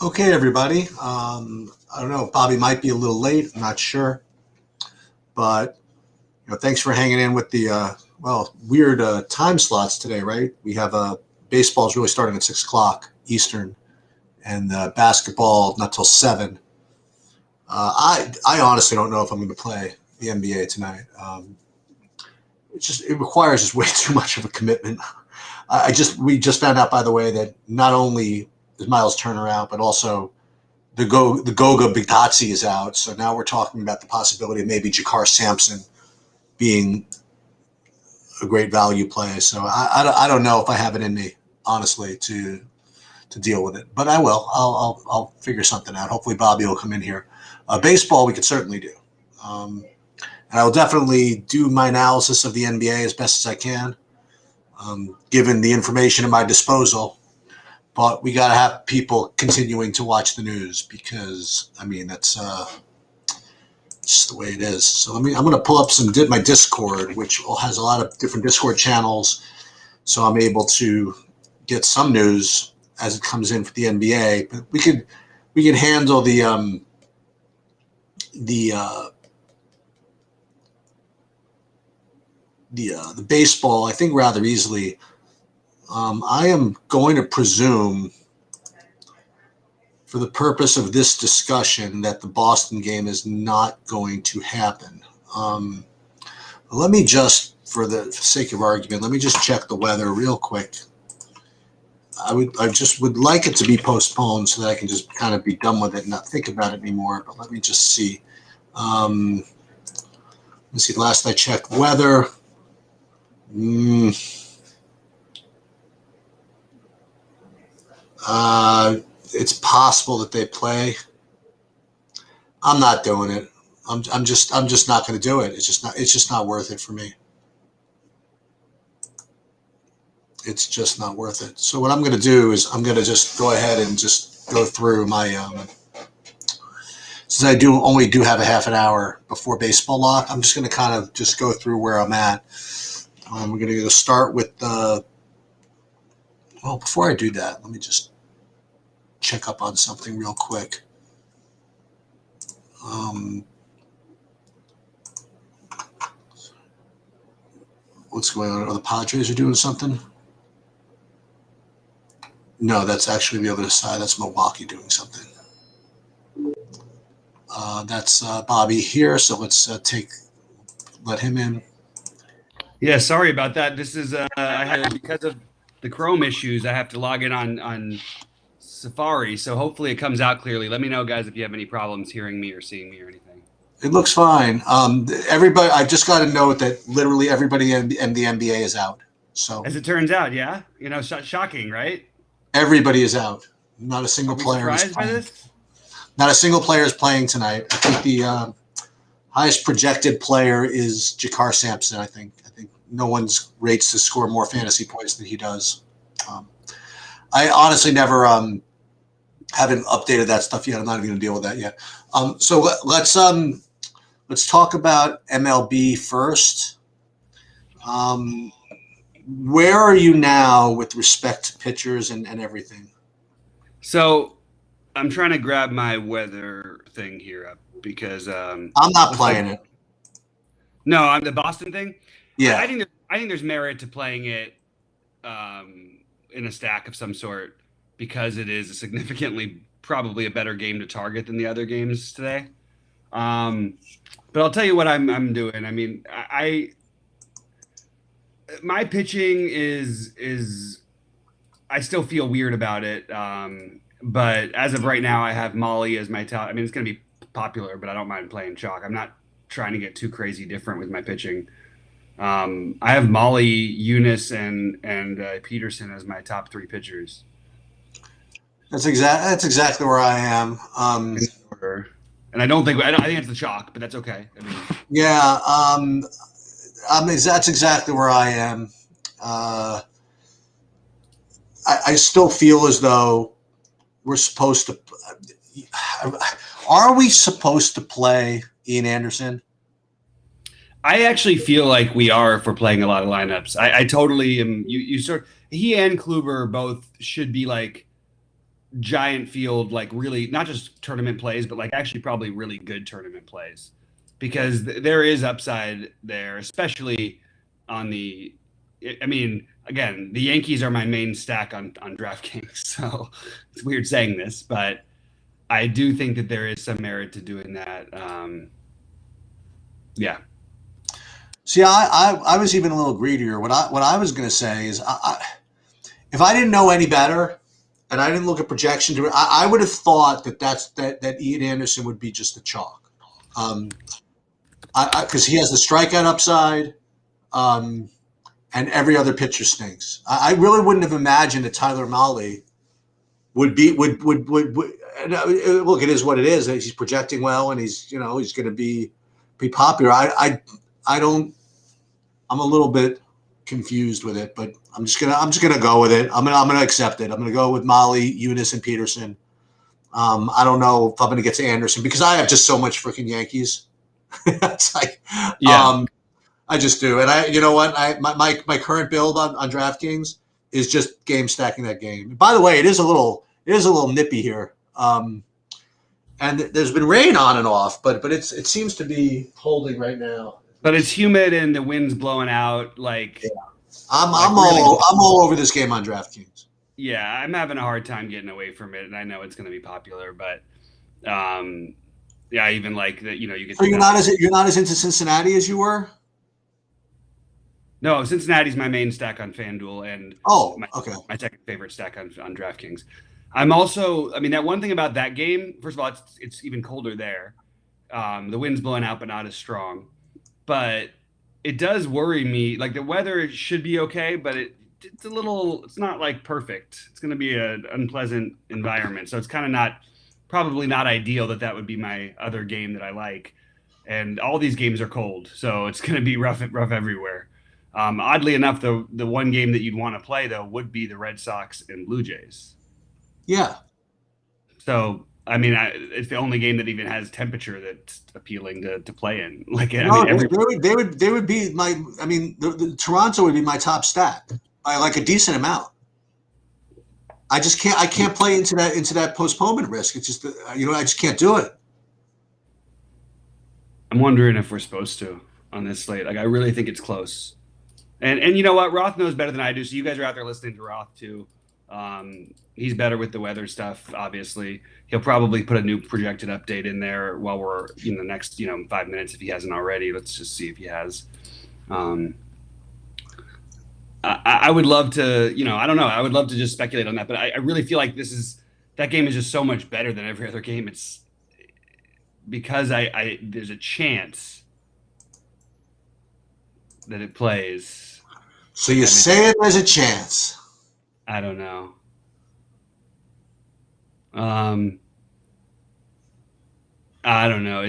Okay, everybody. I don't know. Bobby might be a little late. I'm not sure, but thanks for hanging in with the weird time slots today. Right? We have baseball's really starting at 6 o'clock Eastern, and basketball not till 7. I honestly don't know if I'm going to play the NBA tonight. It requires just way too much of a commitment. We just found out, by the way, that not only is Miles Turner out, but also the Goga Bitadze is out. So now we're talking about the possibility of maybe Jakar Sampson being a great value play. So I don't know if I have it in me, honestly, to deal with it, but I will. I'll figure something out. Hopefully Bobby will come in here. Baseball we could certainly do, and I will definitely do my analysis of the NBA as best as I can, given the information at my disposal. But we got to have people continuing to watch the news because, I mean, that's just the way it is. So I'm going to pull up my Discord, which has a lot of different Discord channels, so I'm able to get some news as it comes in for the NBA. But we could handle the baseball, I think, rather easily. I am going to presume, for the purpose of this discussion, that the Boston game is not going to happen. Let me just, for the sake of argument, let me just check the weather real quick. I just would like it to be postponed so that I can just kind of be done with it and not think about it anymore. But let me just see. Let's see. Last I checked, weather. It's possible that they play. I'm not doing it. I'm just not going to do it. It's just not worth it for me. It's just not worth it. So what I'm going to do is I'm going to just go ahead and just go through my since I only do have a half an hour before baseball lock, I'm just going to kind of just go through where I'm at. We're going to start with before I do that, let me just check up on something real quick. What's going on? Oh, the Padres are doing something? No, that's actually the other side. That's Milwaukee doing something. That's Bobby here, so let's let him in. Yeah, sorry about that. This is I had because of the Chrome issues, I have to log in on Safari, so hopefully it comes out clearly. Let me know, guys, if you have any problems hearing me or seeing me or anything. It looks fine. Everybody, I just got a note that literally everybody in the NBA is out. So as it turns out, yeah, shocking, right? Everybody is out. Not a single Are we player is surprised by playing. this? Not a single player is playing tonight. I think the highest projected player is Jakar Sampson. I think no one's rates to score more fantasy points than he does. I honestly never haven't updated that stuff yet. I'm not even going to deal with that yet. So let's talk about MLB first. Where are you now with respect to pitchers and everything? So I'm trying to grab my weather thing here up because I'm not playing it. No, I'm the Boston thing. Yeah, I think there's merit to playing it in a stack of some sort because it is a significantly probably a better game to target than the other games today. But I'll tell you what I'm doing. I mean, my pitching is I still feel weird about it. But as of right now, I have Molly as my top. I mean, it's going to be popular, but I don't mind playing chalk. I'm not trying to get too crazy different with my pitching. I have Molly, Eunice, and Peterson as my top three pitchers. That's exactly where I am. And I think it's the chalk, but that's okay. I mean, yeah, that's exactly where I am. I still feel as though we're supposed to. Are we supposed to play Ian Anderson? I actually feel like we are if we're playing a lot of lineups. I totally am. You sort he and Kluber both should be like giant field, like really not just tournament plays, but like actually probably really good tournament plays, because there is upside there, especially on the. I mean, again, the Yankees are my main stack on DraftKings, so it's weird saying this, but I do think that there is some merit to doing that. Yeah. See, I was even a little greedier. What I was going to say is, if I didn't know any better, and I didn't look at projection to it, I would have thought that Ian Anderson would be just the chalk, because he has the strikeout upside, and every other pitcher stinks. I really wouldn't have imagined that Tyler Mahle would be would. Look, it is what it is. He's projecting well, and he's going to be popular. I don't. I'm a little bit confused with it, but I'm just gonna go with it. I'm gonna accept it. I'm gonna go with Mahle, Eunice, and Peterson. I don't know if I'm gonna get to Anderson because I have just so much freaking Yankees. It's like, Yeah. I just do, and you know what? My current build on DraftKings is just game stacking that game. By the way, it is a little nippy here, and there's been rain on and off, but it seems to be holding right now. But it's humid and the wind's blowing out. Like, yeah. I'm really, all over this game on DraftKings. Yeah, I'm having a hard time getting away from it, and I know it's going to be popular, but yeah, even like that, you get. So you're not as into Cincinnati as you were. No, Cincinnati's my main stack on FanDuel, and my second favorite stack on DraftKings. I'm also, I mean, that one thing about that game. First of all, it's even colder there. The wind's blowing out, but not as strong. But it does worry me. Like the weather should be okay, but it's not like perfect. It's going to be an unpleasant environment. So it's kind of probably not ideal that would be my other game that I like. And all these games are cold. So it's going to be rough everywhere. Oddly enough, the one game that you'd want to play though would be the Red Sox and Blue Jays. Yeah. So I mean, it's the only game that even has temperature that's appealing to play in. Like, they would be my. I mean, the Toronto would be my top stack by like a decent amount. I can't play into that postponement risk. It's just I just can't do it. I'm wondering if we're supposed to on this slate. Like, I really think it's close. And you know what? Roth knows better than I do. So you guys are out there listening to Roth too. He's better with the weather stuff, obviously. He'll probably put a new projected update in there while we're in the next, 5 minutes if he hasn't already. Let's just see if he has. I would love to, I don't know. I would love to just speculate on that, but I really feel like that game is just so much better than every other game. It's because there's a chance that it plays. So you say there's a chance. I don't know. I don't know.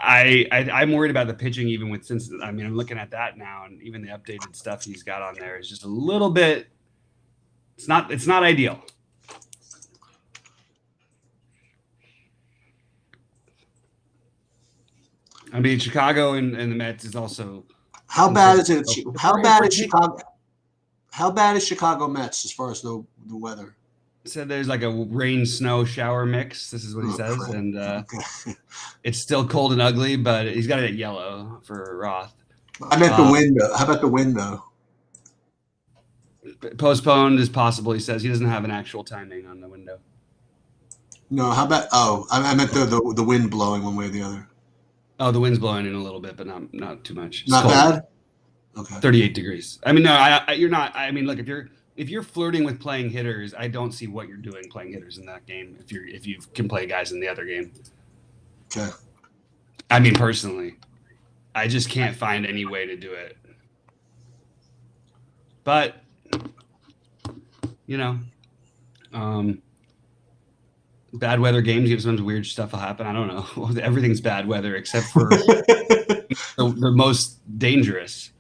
I'm worried about the pitching even since I'm looking at that now, and even the updated stuff he's got on there is just a little bit. It's not ideal. I mean, Chicago and the Mets is also. How bad is it? How bad is Chicago? How bad is Chicago Mets as far as the weather? Said there's like a rain snow shower mix. This is what he says, and it's still cold and ugly, but he's got it at yellow for Roth. I meant the window. How about the window? Postponed is possible. He says he doesn't have an actual timing on the window. No, how about? Oh, I meant the wind blowing one way or the other. Oh, the wind's blowing in a little bit, but not too much. It's not bad. Okay. 38 degrees. I mean, no, you're not. I mean, look, if you're flirting with playing hitters, I don't see what you're doing playing hitters in that game. If you can play guys in the other game. Okay. I mean, personally, I just can't find any way to do it. But bad weather games, sometimes weird stuff will happen. I don't know. Everything's bad weather except for the most dangerous.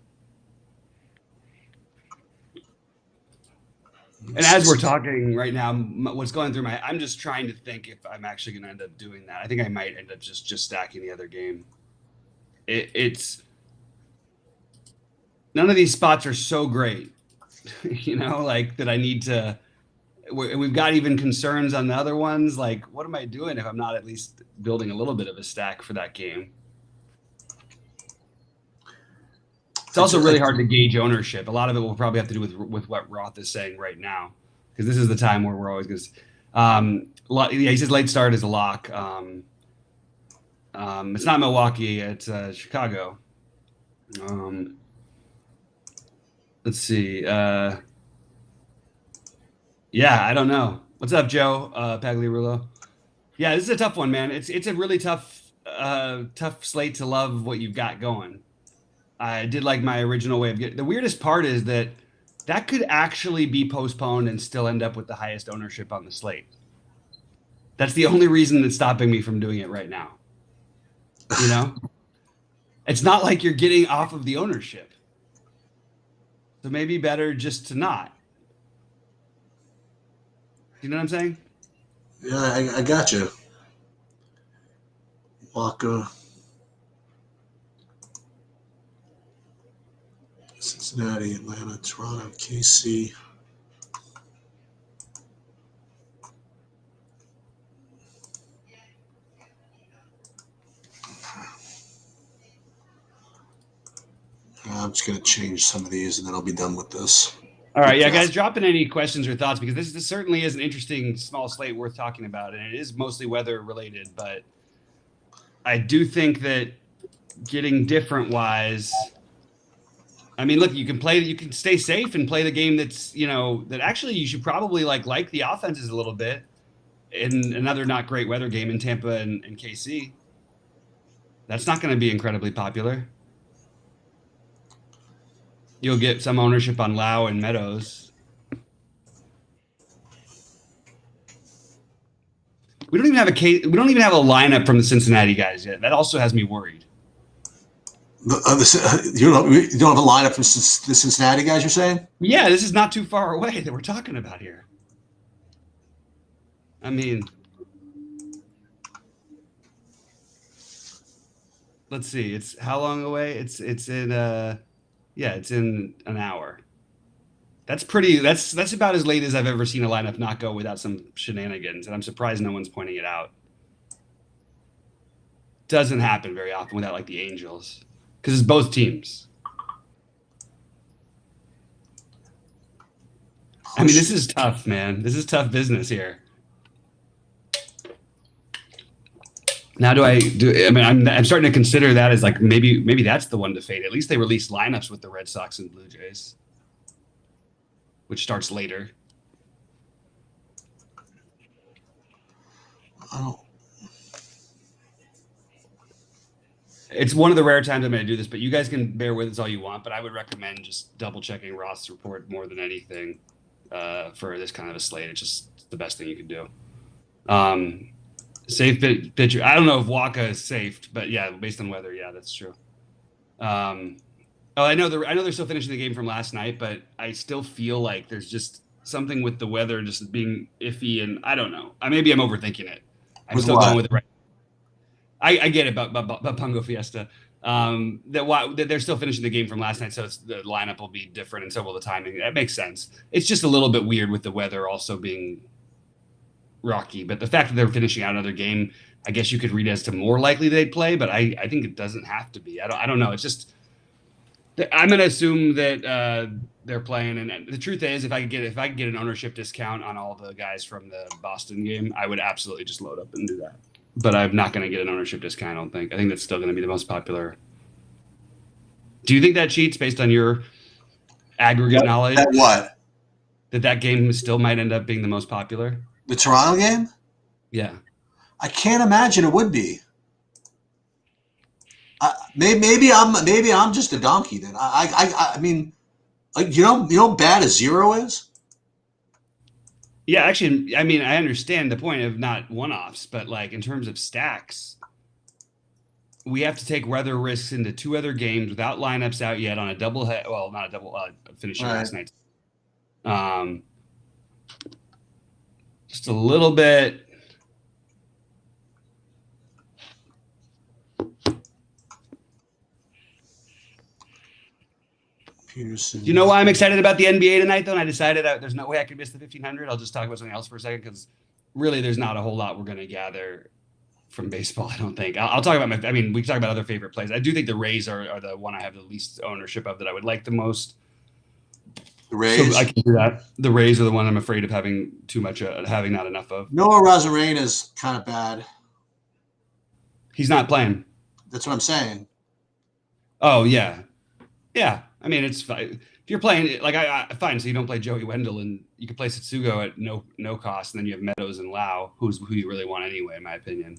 And as we're talking right now, what's going through I'm just trying to think if I'm actually going to end up doing that. I think I might end up just stacking the other game. It's none of these spots are so great, like that I need to and we've got even concerns on the other ones. Like, what am I doing if I'm not at least building a little bit of a stack for that game? It's also really hard to gauge ownership. A lot of it will probably have to do with what Roth is saying right now, because this is the time where we're always going to. Yeah, he says late start is a lock. It's not Milwaukee. It's Chicago. Let's see. Yeah, I don't know. What's up, Joe Pagliarulo? Yeah, this is a tough one, man. It's a really tough slate to love what you've got going. I did like my original way of getting. The weirdest part is that could actually be postponed and still end up with the highest ownership on the slate. That's the only reason that's stopping me from doing it right now. You know, it's not like you're getting off of the ownership. So maybe better just to not. You know what I'm saying? Yeah, I got you. Walker, Cincinnati, Atlanta, Toronto, KC. I'm just going to change some of these and then I'll be done with this. All right, yeah, guys, drop in any questions or thoughts, because this certainly is an interesting small slate worth talking about, and it is mostly weather related. But I do think that getting different wise, I mean, look, you can stay safe and play the game that's, that actually you should probably like the offenses a little bit in another not great weather game in Tampa and KC. That's not going to be incredibly popular. You'll get some ownership on Lau and Meadows. We don't even have a lineup from the Cincinnati guys yet. That also has me worried. You don't have a lineup from the Cincinnati guys, you're saying? Yeah, this is not too far away that we're talking about here. I mean, let's see. It's how long away? It's in it's in an hour. That's about as late as I've ever seen a lineup not go without some shenanigans, and I'm surprised no one's pointing it out. Doesn't happen very often without like the Angels, because it's both teams. I mean, this is tough, man. This is tough business here. Now, I mean, I'm starting to consider that as like maybe that's the one to fade. At least they released lineups with the Red Sox and Blue Jays, which starts later. Oh. It's one of the rare times I'm going to do this, but you guys can bear with us all you want. But I would recommend just double checking Roth's report more than anything for this kind of a slate. It's just the best thing you can do. Safe pitcher. I don't know if Waka is safe, but yeah, based on weather, yeah, that's true. I know they're still finishing the game from last night, but I still feel like there's just something with the weather just being iffy, and I don't know. Maybe I'm overthinking it. I'm still going with it right. I get it about Pongo Fiesta. That they're still finishing the game from last night, so the lineup will be different, and so will the timing. That makes sense. It's just a little bit weird with the weather also being rocky, but the fact that they're finishing out another game, I guess you could read as to more likely they'd play, but I think it doesn't have to be. I don't know. It's just I'm going to assume that they're playing, and the truth is, if I could get an ownership discount on all the guys from the Boston game, I would absolutely just load up and do that. But I'm not going to get an ownership discount. I don't think. I think that's still going to be the most popular. Do you think that cheats based on your aggregate knowledge? What? That game still might end up being the most popular? The Toronto game? Yeah. I can't imagine it would be. Maybe I'm just a donkey then. I mean, like, you know how bad a zero is? Yeah, actually, I mean, I understand the point of not one-offs, but like in terms of stacks, we have to take weather risks into two other games without lineups out yet on a double head. Well, not a double finishing last night. Just a little bit. Computer Peterson. Do you know why I'm excited about the NBA tonight, though? And I decided there's no way I could miss the 1500. I'll just talk about something else for a second because really there's not a whole lot we're going to gather from baseball, I don't think. I'll talk about we can talk about other favorite plays. I do think the Rays are the one I have the least ownership of that I would like the most. The Rays? So I can do that. The Rays are the one I'm afraid of having too much, having not enough of. Noah Arozarena is kind of bad. He's not playing. That's what I'm saying. Oh, yeah. Yeah. I mean, it's fine. If you're playing, fine, so you don't play Joey Wendell, and you can play Satsugo at no cost, and then you have Meadows and Lau, who you really want anyway, in my opinion.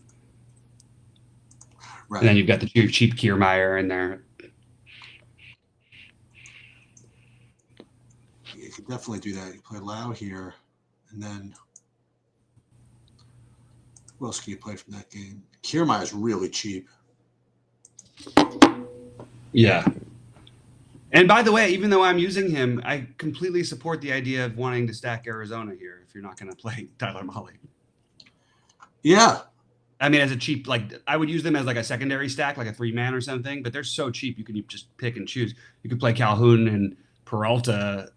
Right. And then you've got the cheap Kiermaier in there. You could definitely do that. You play Lau here, and then who else can you play from that game? Kiermaier is really cheap. Yeah. And by the way, even though I'm using him, I completely support the idea of wanting to stack Arizona here if you're not going to play Tyler Mahle. Yeah. I mean, as a cheap, I would use them as a secondary stack, like a 3-man or something, but they're so cheap you can just pick and choose. You could play Calhoun and Peralta.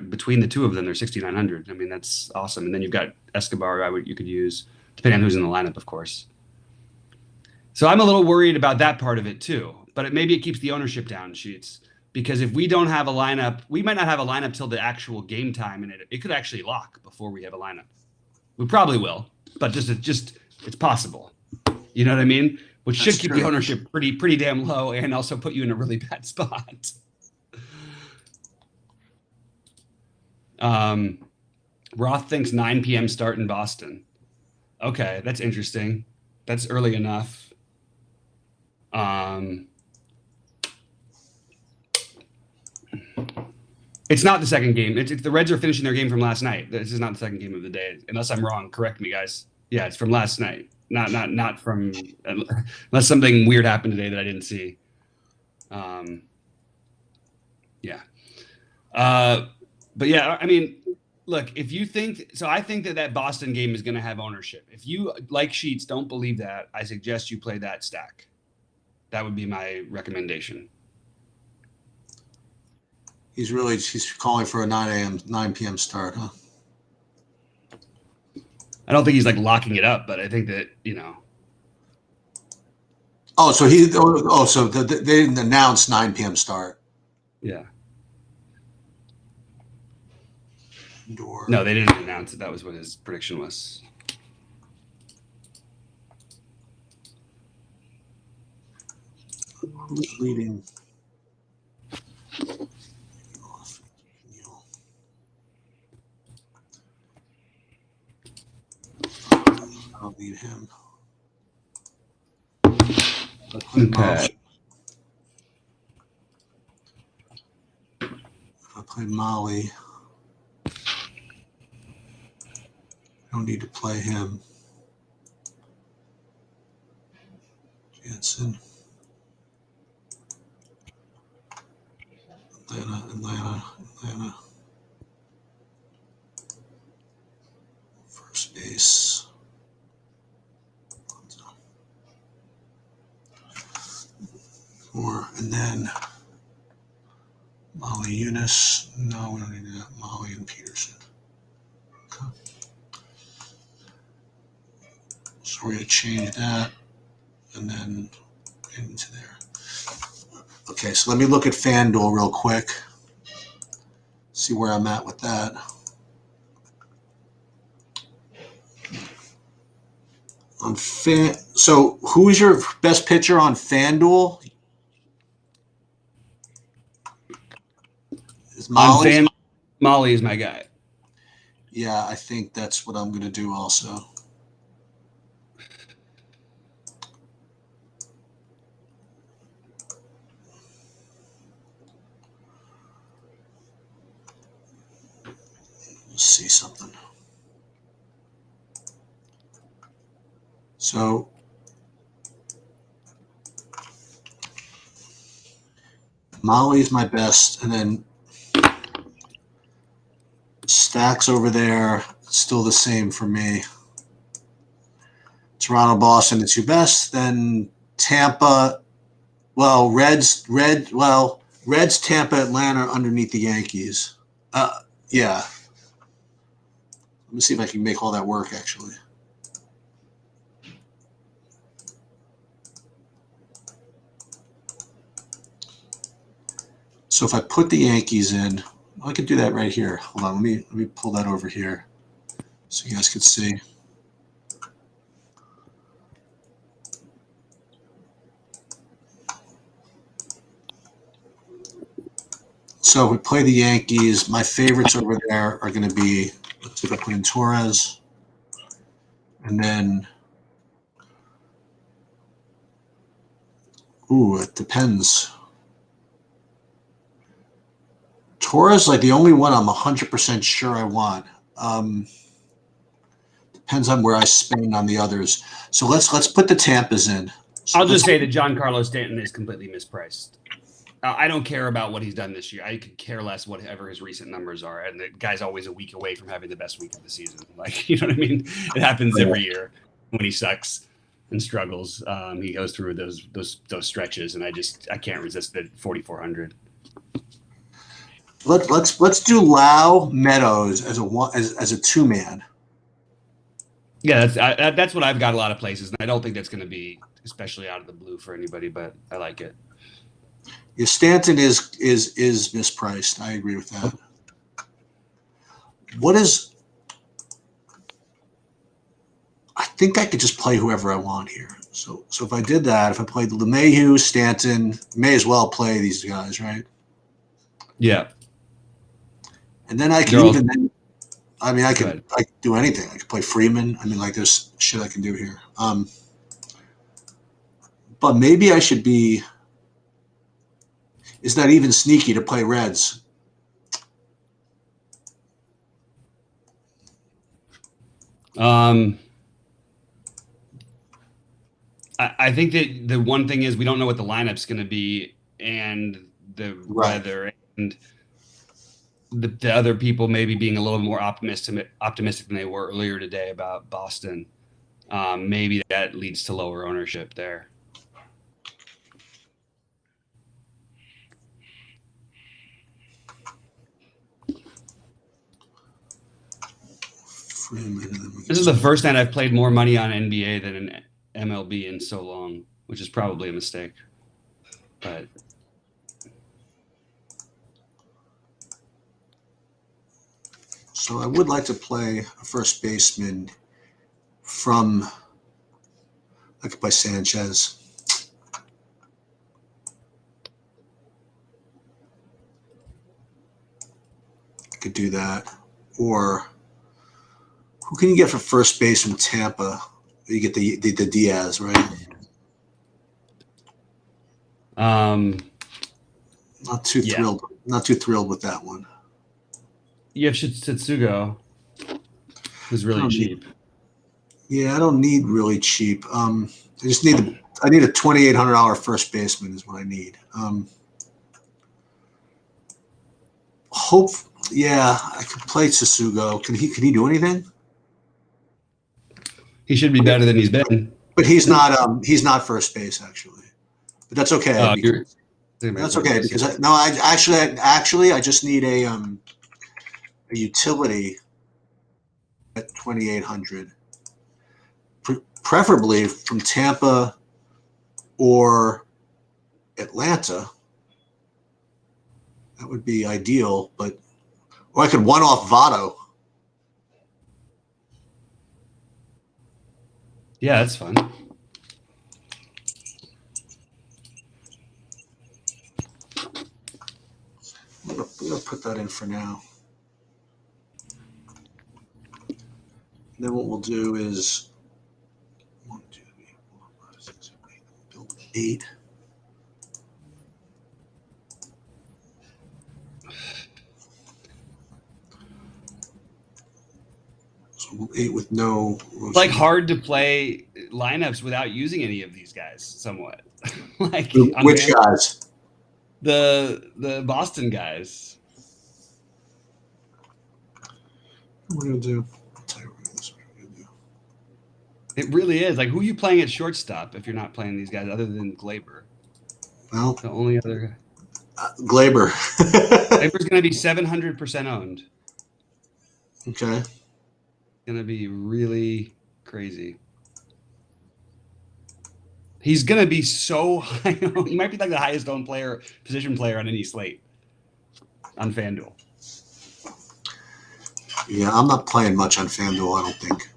Between the two of them, they're 6,900. I mean, that's awesome. And then you've got Escobar you could use, depending on who's in the lineup, of course. So I'm a little worried about that part of it too, but maybe it keeps the ownership down, Sheets. Because if we don't have a lineup, we might not have a lineup till the actual game time, and it could actually lock before we have a lineup. We probably will, but it's possible. You know what I mean? Which should keep the ownership pretty damn low, and also put you in a really bad spot. Roth thinks 9 p.m. start in Boston. Okay, that's interesting. That's early enough. It's not the second game. It's the Reds are finishing their game from last night. This is not the second game of the day, unless I'm wrong. Correct me, guys. Yeah, it's from last night. Not from unless something weird happened today that I didn't see. Yeah. But yeah, I mean, look, if you think so, I think that Boston game is going to have ownership. If you, like Sheets, don't believe that, I suggest you play that stack. That would be my recommendation. He's calling for a 9 p.m. start, huh? I don't think he's locking it up, but I think that, Oh, so so they didn't announce 9 p.m. start. Yeah. Door. No, they didn't announce it. That was what his prediction was. Who's leading? I'll lead him. Okay. I play Molly. I don't need to play him. Jansen. Atlanta. First base. And then Molly Eunice. No, we don't need that. Molly and Peterson. Okay. So we're going to change that and then into there. Okay, so let me look at FanDuel real quick. See where I'm at with that. So who's your best pitcher on FanDuel? Is Molly? Molly is my guy. Yeah, I think that's what I'm going to do also. Let's see something. So Molly's my best, and then Stacks over there, still the same for me. Toronto, Boston, it's your best. Then Tampa, Reds Reds, Tampa, Atlanta underneath the Yankees. Yeah. Let me see if I can make all that work, actually. So if I put the Yankees in, I could do that right here. Hold on, let me pull that over here so you guys can see. So we play the Yankees. My favorites over there are going to be, let's see if I put in Torres. And then, it depends. Torres, like the only one I'm 100% sure I want. Depends on where I spend on the others. So let's put the Tampas in. So I'll just say that Giancarlo Stanton is completely mispriced. I don't care about what he's done this year. I could care less whatever his recent numbers are. And the guy's always a week away from having the best week of the season. Like, you know what I mean? It happens every year when he sucks and struggles. He goes through those stretches, and I can't resist the 4,400. Let's do Lau Meadows as a 2-man. Yeah, that's what I've got a lot of places, and I don't think that's going to be especially out of the blue for anybody, but I like it. Yeah, Stanton is mispriced. I agree with that. I think I could just play whoever I want here. So if I did that, if I played LeMahieu, Stanton, may as well play these guys, right? Yeah. And then I can I could do anything. I could play Freeman. I mean, like there's shit I can do here. But maybe I should be. Is that even sneaky to play Reds? I think that the one thing is we don't know what the lineup's going to be, and the weather, and the other people maybe being a little more optimistic than they were earlier today about Boston. Maybe that leads to lower ownership there. This is the first night I've played more money on NBA than an MLB in so long, which is probably a mistake. But so I would like to play a first baseman from. I could play Sanchez. I could do that, or. Who can you get for first base from Tampa? You get the Diaz, right? Not too thrilled. Not too thrilled with that one. You have Setsugo, who's really cheap. I don't need really cheap. I just need I need a $2,800 first baseman is what I need. I could play Setsugo. Can he do anything? He should be better than he's been. But he's not first base actually. But that's okay. That's okay because I just need a utility at 2,800, preferably from Tampa or Atlanta. That would be ideal, or I could one-off Votto. Yeah, that's fun. I'm gonna put that in for now. And then what we'll do is 1, 2, 3, 4, 5, 6, 7, 8. Build 8. So 8 with no. It's like hard to play lineups without using any of these guys. Somewhat. Like which guys? The Boston guys. What are we gonna do? I'll tell you what we're gonna do. It really is. Like, who are you playing at shortstop if you're not playing these guys other than Glaber? Well, the only other guy. Glaber. Glaber's going to be 700% owned. Okay. Going to be really crazy. He's going to be so high. He might be like the highest owned position player on any slate on FanDuel. Yeah, I'm not playing much on FanDuel, I don't think.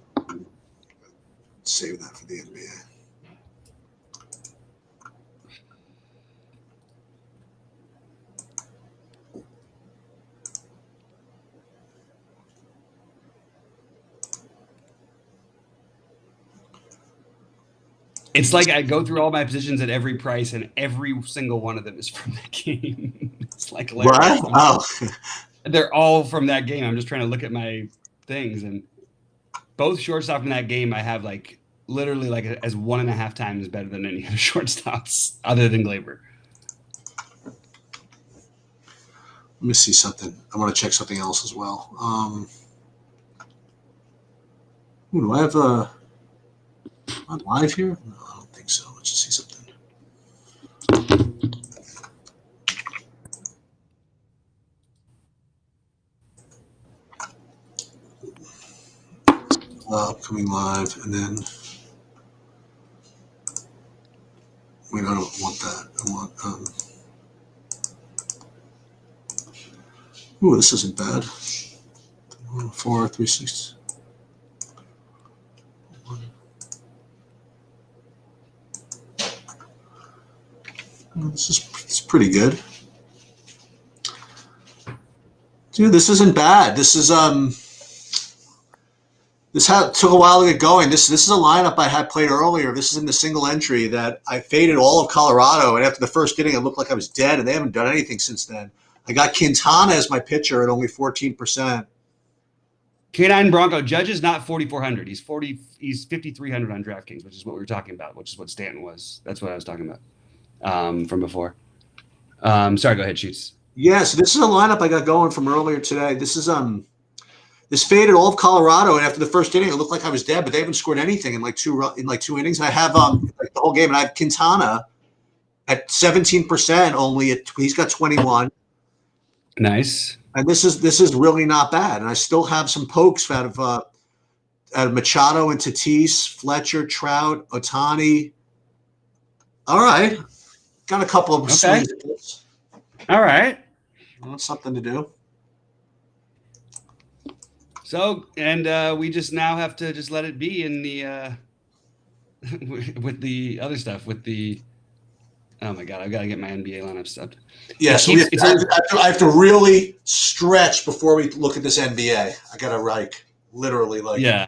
Save that for the NBA. It's like I go through all my positions at every price, and every single one of them is from that game. It's like hilarious. What? Oh. They're all from that game. I'm just trying to look at my things, and both shortstop in that game I have like literally like as 1.5 times better than any other shortstops other than Glaber. Let me see something. I want to check something else as well. Do I have a am I live here? No, I don't think so. Let's just see something. Upcoming live, and then wait, I don't want that. I want ooh, this isn't bad. 4, 3, 6. It's pretty good. Dude, this isn't bad. This is took a while to get going. This is a lineup I had played earlier. This is in the single entry that I faded all of Colorado, and after the first inning, it looked like I was dead, and they haven't done anything since then. I got Quintana as my pitcher at only 14%. K9 Bronco Judge is not 4,400. He's 5,300 on DraftKings, which is what we were talking about, which is what Stanton was. That's what I was talking about from before. Sorry, go ahead, Shoots. Yeah, so this is a lineup I got going from earlier today. This is this faded all of Colorado, and after the first inning, it looked like I was dead, but they haven't scored anything in like two innings. And I have like the whole game, and I have Quintana at 17% only. He's got 21. Nice. And this is really not bad. And I still have some pokes out of Machado and Tatis, Fletcher, Trout, Ohtani. All right, got a couple of swings. All right, that's something to do. So, and we just now have to just let it be in the with the other stuff. With the oh my god, I've got to get my NBA lineup up. Yeah, so I have to really stretch before we look at this NBA. I got to literally yeah.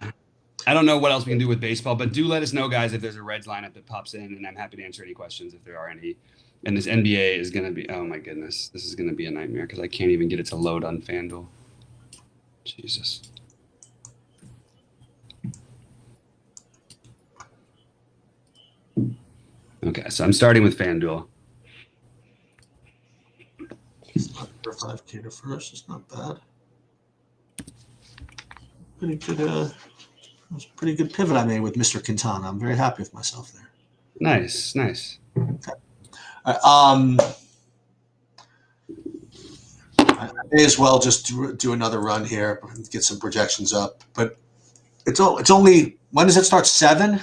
I don't know what else we can do with baseball, but do let us know, guys, if there's a Reds lineup that pops in, and I'm happy to answer any questions if there are any. And this NBA is going to be, oh my goodness, this is going to be a nightmare because I can't even get it to load on FanDuel. Jesus. Okay, so I'm starting with FanDuel. It's not 5K to first. It's not bad. Pretty good. It was a pretty good pivot I made with Mr. Quintana. I'm very happy with myself there. Nice. Okay. I may as well just do another run here and get some projections up. But it's only, when does it start? 7?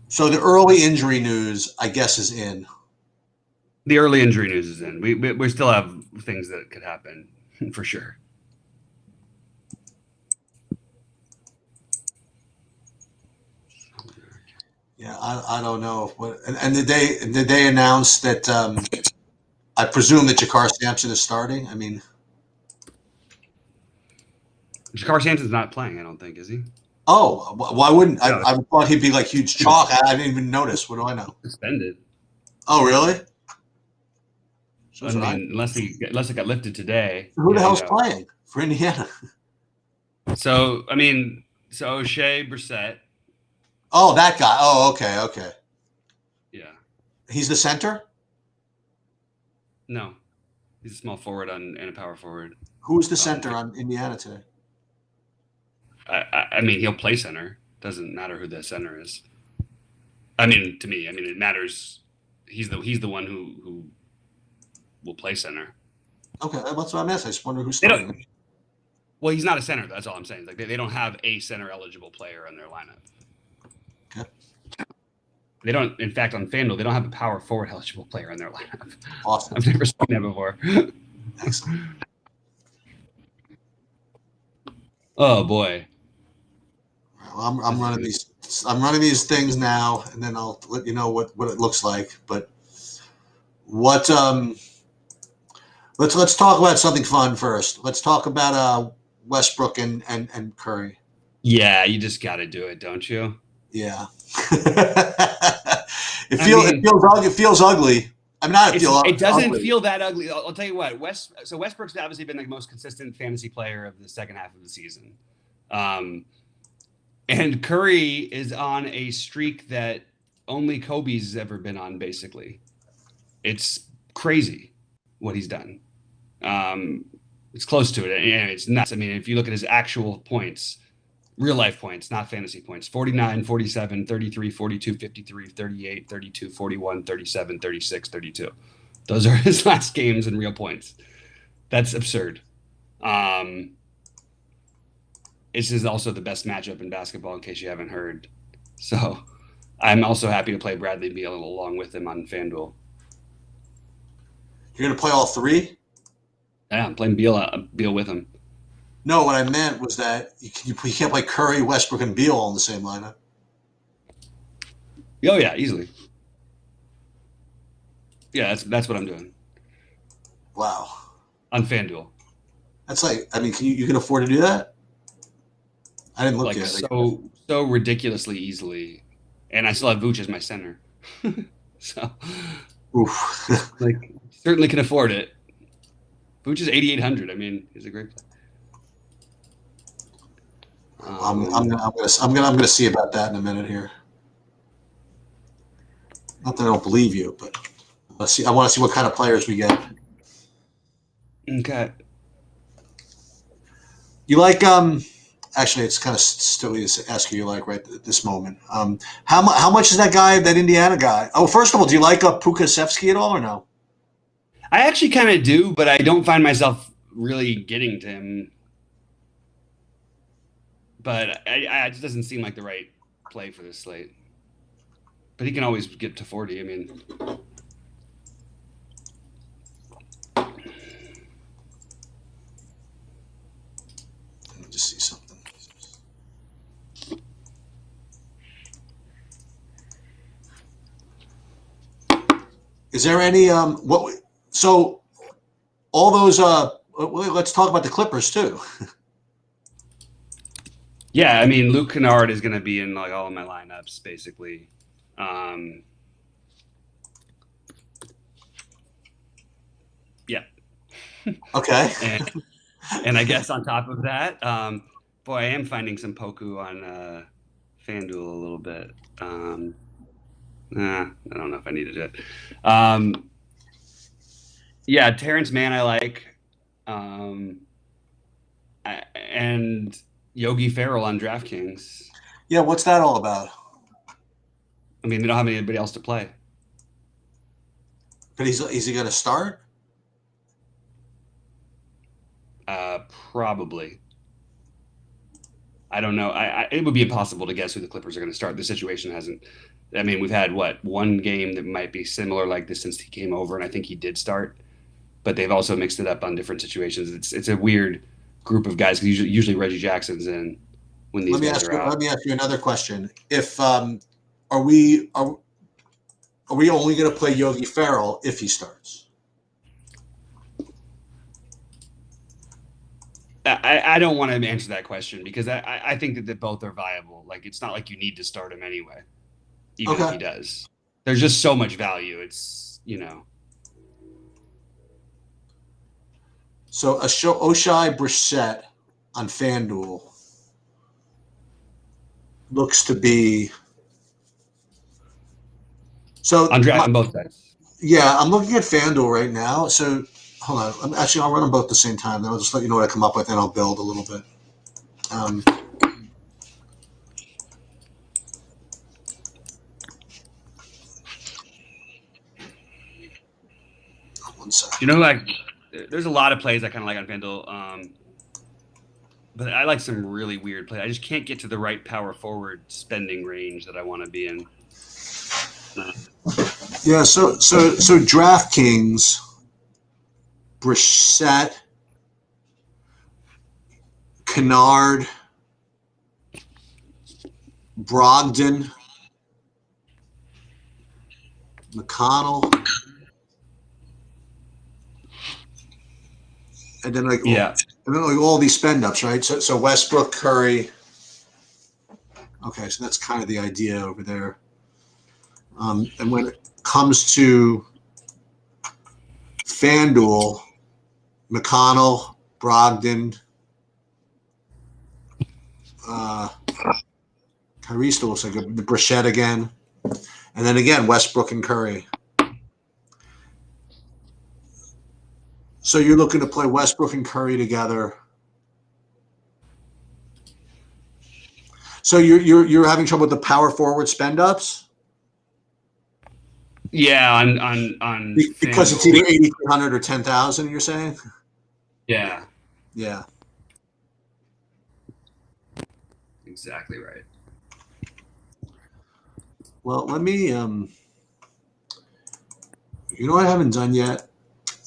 So the early injury news, I guess, is in. The early injury news is in. We still have things that could happen for sure. Yeah, I don't know. And did they announce that? I presume that Jakar Sampson is starting. I mean, Jakar Sampson's not playing. I don't think, is he? Oh, why wouldn't I thought he'd be like huge chalk. I didn't even notice. What do I know? Suspended. Oh, really? I mean, unless it got lifted today. Who the hell's playing for Indiana? So O'Shea Brissett. Oh, that guy. Oh, okay. Yeah. He's the center? No. He's a small forward and a power forward. Who's the center on Indiana today? I mean, he'll play center. Doesn't matter who the center is. I mean, to me, it matters. He's the one who will play center. Okay, that's what I'm asking. I just wonder who's They don't. starting. Well, he's not a center. That's all I'm saying. Like they don't have a center eligible player in their lineup. Okay. They don't. In fact, on FanDuel, they don't have a power forward eligible player in their lineup. Awesome. I've never seen that before. Excellent. Oh boy. Well, I'm running these. I'm running these things now, and then I'll let you know what it looks like. But what let's talk about something fun first. Let's talk about Westbrook and Curry. Yeah, you just got to do it, don't you? Yeah. It feels ugly. I'm not. It doesn't ugly. feel that ugly. I'll tell you what. Westbrook's obviously been the most consistent fantasy player of the second half of the season, and Curry is on a streak that only Kobe's ever been on. Basically, it's crazy what he's done. It's close to it, and it's nuts. I mean, if you look at his actual points, real life points, not fantasy points, 49, 47, 33, 42, 53, 38, 32, 41, 37, 36, 32. Those are his last games in real points. That's absurd. This is also the best matchup in basketball, in case you haven't heard. So I'm also happy to play Bradley Beal along with him on FanDuel. You're going to play all three? Yeah, I'm playing Beal with him. No, what I meant was that you can't play Curry, Westbrook, and Beal all in the same lineup. Oh yeah, easily. Yeah, that's what I'm doing. Wow. On FanDuel. That's like, I mean, you can afford to do that? I didn't look like at it. So ridiculously easily, and I still have Vooch as my center. So, oof. like, certainly can afford it. Vooch is 8,800. I mean, he's a great player. I'm gonna see about that in a minute here. Not that I don't believe you, but let's see. I want to see what kind of players we get. Okay. You like Actually, it's kind of silly to ask you like right at this moment. How much is that guy, that Indiana guy? Oh, first of all, do you like Pukasevsky at all or no? I actually kind of do, but I don't find myself really getting to him. But it just doesn't seem like the right play for this slate. But he can always get to 40. I mean, let me just see something. Is there any so all those let's talk about the Clippers too. Yeah, I mean, Luke Kennard is going to be in like all of my lineups basically. Yeah. Okay. And I guess on top of that, boy, I am finding some Poku on FanDuel a little bit. I don't know if I need to do it. Yeah, Terrence Mann I like. And Yogi Ferrell on DraftKings. Yeah, what's that all about? I mean, they don't have anybody else to play. But is he going to start? Probably. I don't know. It would be impossible to guess who the Clippers are going to start. The situation hasn't. I mean, we've had one game that might be similar like this since he came over, and I think he did start. But they've also mixed it up on different situations. It's a weird group of guys because usually Reggie Jackson's in when these guys are out. Let me ask you another question. If are we only going to play Yogi Ferrell if he starts? I don't want to answer that question because I think that both are viable. Like, it's not like you need to start him anyway, even if he does. There's just so much value. It's, So Oshai Brissett on FanDuel looks to be so on both sides. Yeah, I'm looking at FanDuel right now. So hold on. I'll run them both at the same time. Then I'll just let you know what I come up with, and I'll build a little bit. 1 second. You know, like there's a lot of plays I kind of like on FanDuel, but I like some really weird plays. I just can't get to the right power forward spending range that I want to be in. Yeah, so DraftKings, Brissett, Kennard, Brogdon, McConnell, and then like all these spend ups, right? So Westbrook, Curry. Okay, so that's kind of the idea over there. And when it comes to FanDuel, McConnell, Brogdon, Kyrie still looks like the Brissett again, and then again Westbrook and Curry. So you're looking to play Westbrook and Curry together. So you're having trouble with the power forward spend ups. Yeah, on because it's either 8,300 or 10,000. You're saying? Yeah. Yeah. Exactly right. Well, let me. You know what I haven't done yet?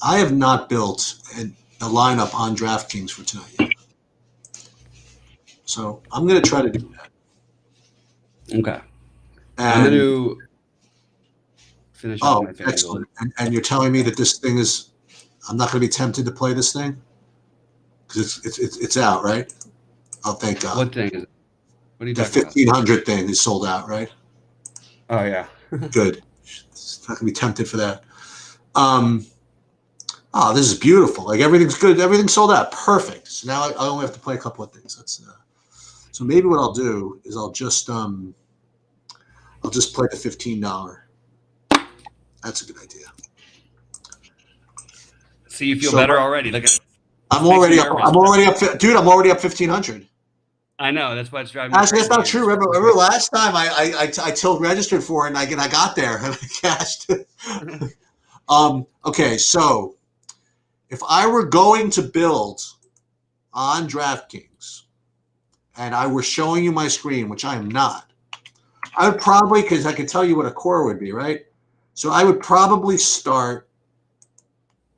I have not built a lineup on DraftKings for tonight yet. So I'm going to try to do that. Okay. And, I'm going to finish up my FanDuel. Excellent. And you're telling me that this thing is, I'm not going to be tempted to play this thing? Because it's out, right? Oh, thank God. What thing is it? What are you the talking about? 1,500 thing is sold out, right? Oh, yeah. Good. It's not going to be tempted for that. Oh, this is beautiful. Like everything's good. Everything's sold out. Perfect. So now I only have to play a couple of things. That's so maybe what I'll do is I'll just play the $15. That's a good idea. So you feel better already. Look at I'm already up, dude. I'm already up 1,500. I know, that's why it's driving me Actually, crazy. that's not true. Remember last time I tilt registered for it and I got there and I cashed. Okay, so if I were going to build on DraftKings and I were showing you my screen, which I am not, I would probably, because I could tell you what a core would be, right? So I would probably start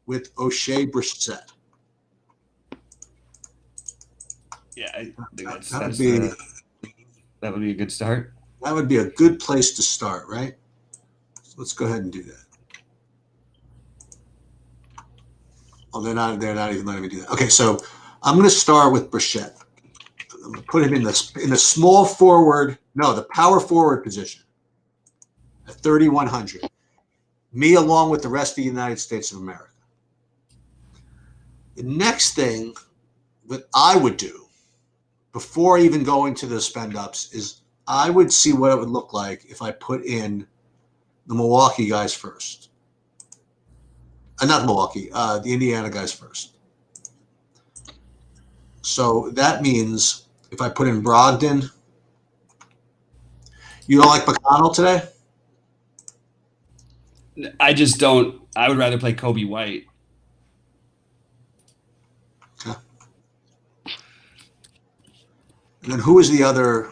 with O'Shea Brissett. Yeah, I think that would be a good start. That would be a good place to start, right? So let's go ahead and do that. Oh, they're not even letting me do that. Okay, so I'm going to start with Brissett. I'm going to put him in the small forward, the power forward position at 3,100. Me along with the rest of the United States of America. The next thing that I would do before even going to the spend ups is I would see what it would look like if I put in the Milwaukee guys first. Not Milwaukee, the Indiana guys first. So that means if I put in Brogdon, you don't like McConnell today? I just don't. I would rather play Kobe White. Okay. And then who is the other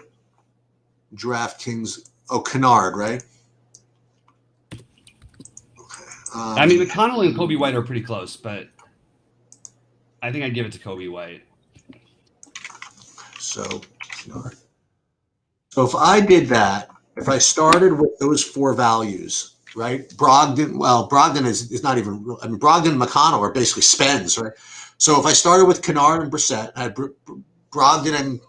DraftKings? Oh, Kennard, right? I mean, McConnell and Kobe White are pretty close, but I think I'd give it to Kobe White. So if I did that, if I started with those four values, right? Brogdon is not even. I mean, Brogdon and McConnell are basically spends, right? So if I started with Kennard and Brissett, I had Brogdon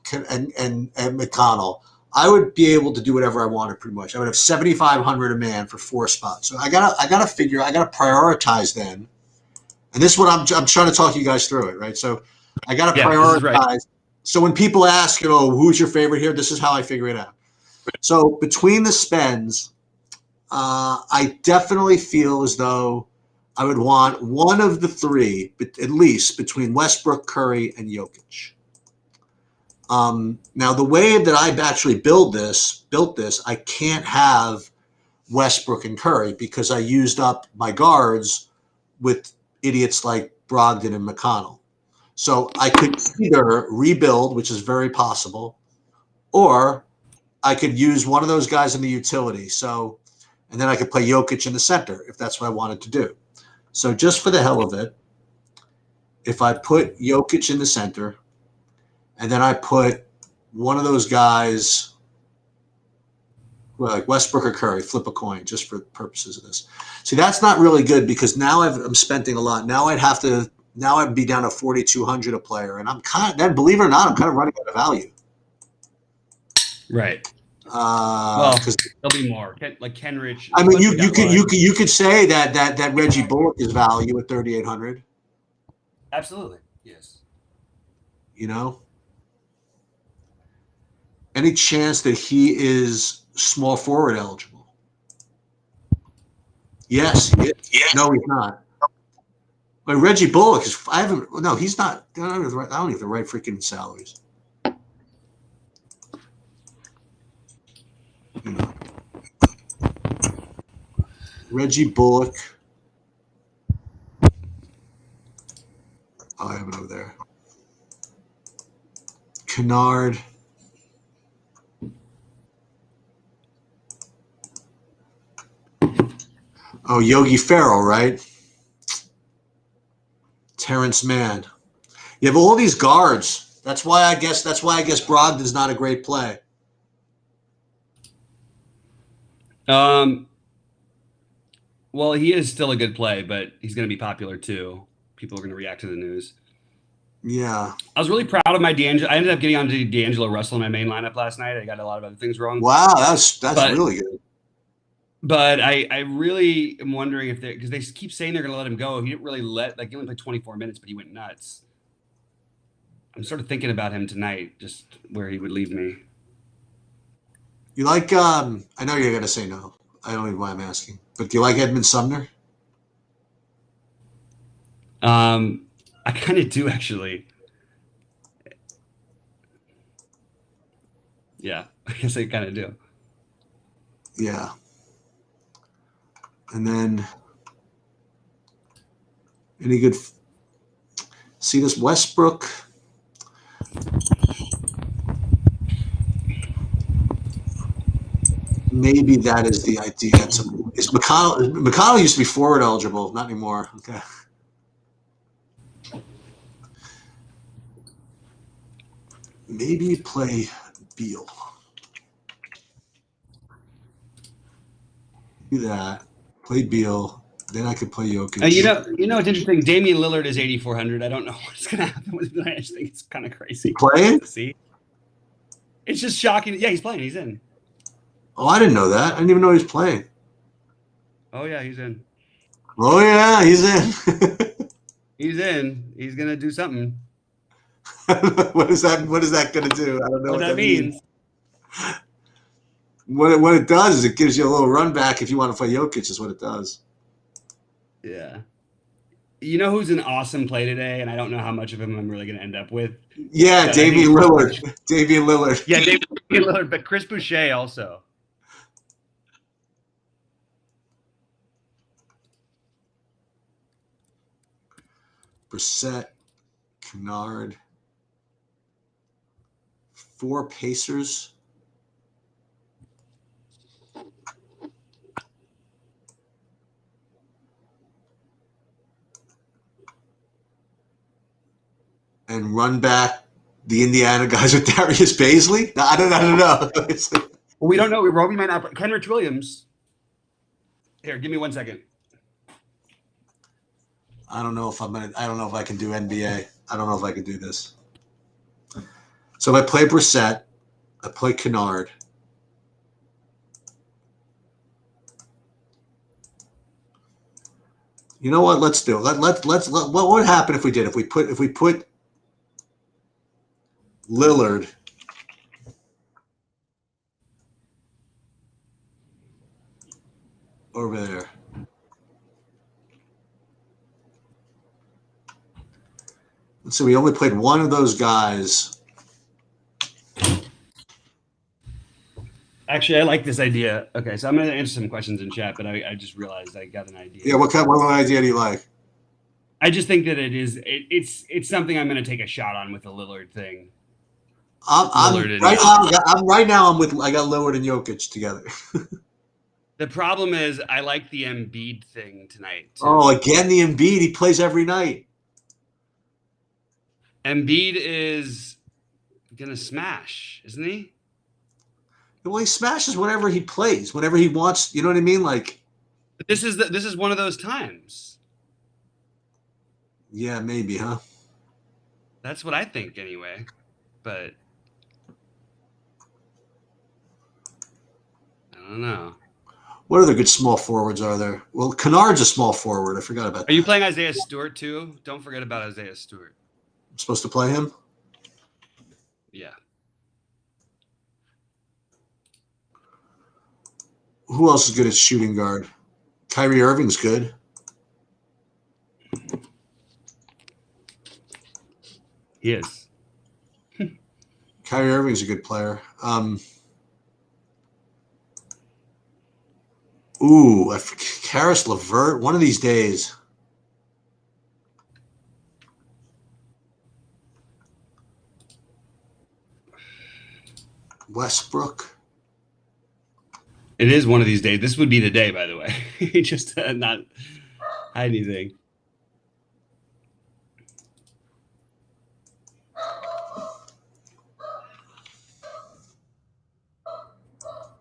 and McConnell, I would be able to do whatever I wanted pretty much. I would have 7,500 a man for 4 spots. So I gotta prioritize then. And this is what I'm trying to talk you guys through it, right? So I gotta prioritize. Right. So when people ask, who's your favorite here, this is how I figure it out. So between the spends, I definitely feel as though I would want one of the three, at least between Westbrook, Curry, and Jokic. Now, the way that I've actually built this, I can't have Westbrook and Curry because I used up my guards with idiots like Brogdon and McConnell. So I could either rebuild, which is very possible, or I could use one of those guys in the utility. So, and then I could play Jokic in the center if that's what I wanted to do. So just for the hell of it, if I put Jokic in the center, and then I put one of those guys, well, like Westbrook or Curry, flip a coin just for purposes of this. See, that's not really good because now I'm spending a lot. Now I'd be down to 4,200 a player, and I'm kind of, then believe it or not, I'm kind of running out of value. Right. Well, there'll be more. Like Kenrich. I mean, you could say that Reggie Bullock is value at 3,800. Absolutely, yes. You know, any chance that he is small forward eligible? Yes. No, he's not. But Reggie Bullock is. No, he's not. I don't have the right freaking salaries. You know, Reggie Bullock. I have it over there. Kennard. Oh, Yogi Ferrell, right? Terrence Mann. You have all these guards. That's why I guess Brogdon's not a great play. Well, he is still a good play, but he's going to be popular too. People are going to react to the news. Yeah. I was really proud of my D'Angelo. I ended up getting onto D'Angelo Russell in my main lineup last night. I got a lot of other things wrong. Wow, that's really good. But I really am wondering if because they keep saying they're going to let him go. He didn't really he only played 24 minutes, but he went nuts. I'm sort of thinking about him tonight, just where he would leave me. You like, I know you're going to say no. I don't even know why I'm asking. But do you like Edmund Sumner? I kind of do, actually. Yeah, I guess I kind of do. Yeah. And then, any good? See this Westbrook? Maybe that is the idea. Is McConnell used to be forward eligible, not anymore. Okay. Maybe play Beal. Do that. Play Beal. Then I could play Jokic. You know, it's interesting. Damian Lillard is 8,400. I don't know what's going to happen with him. I just think it's kind of crazy. Playing? See, it's just shocking. Yeah, he's playing. He's in. Oh, I didn't know that. I didn't even know he was playing. Oh yeah, he's in. Oh yeah, he's in. He's in. He's gonna do something. What is that going to do? I don't know what that means. What it does is it gives you a little run back if you want to play Jokic. Is what it does. Yeah. You know who's an awesome play today, and I don't know how much of him I'm really going to end up with. Yeah, Damian Lillard. Damian Lillard. Yeah, Damian Lillard, but Chris Boucher also. Brissett, Kennard, 4 Pacers. And run back the Indiana guys with Darius Baisley? No, I don't know. Well, we don't know. Roby might not. Kenrich Williams. Here, give me 1 second. I don't know if I can do NBA. I don't know if I can do this. So if I play Brissett, I play Kennard. You know what? Let's do it. What would happen if we did? If we put Lillard over there. Let's see, we only played one of those guys. Actually, I like this idea. Okay, so I'm going to answer some questions in chat, but I just realized I got an idea. Yeah, what idea do you like? I just think that it's something I'm going to take a shot on with the Lillard thing. I'm Lillard and right now. I'm with. I got Lillard and Jokic together. The problem is I like the Embiid thing tonight too. Oh, again the Embiid. He plays every night. Embiid is gonna smash, isn't he? Well, he smashes whenever he plays, whenever he wants. You know what I mean? Like, But this is one of those times. yeah, maybe, huh? That's what I think anyway. But I don't know. What other good small forwards are there? Well, Kennard's a small forward. I forgot about that. Are you playing Isaiah Stewart too? Don't forget about Isaiah Stewart. I'm supposed to play him? Yeah. Who else is good at shooting guard? Kyrie Irving's good. He is. Kyrie Irving's a good player. Karis LeVert. One of these days. Westbrook. It is one of these days. This would be the day, by the way. Just not anything.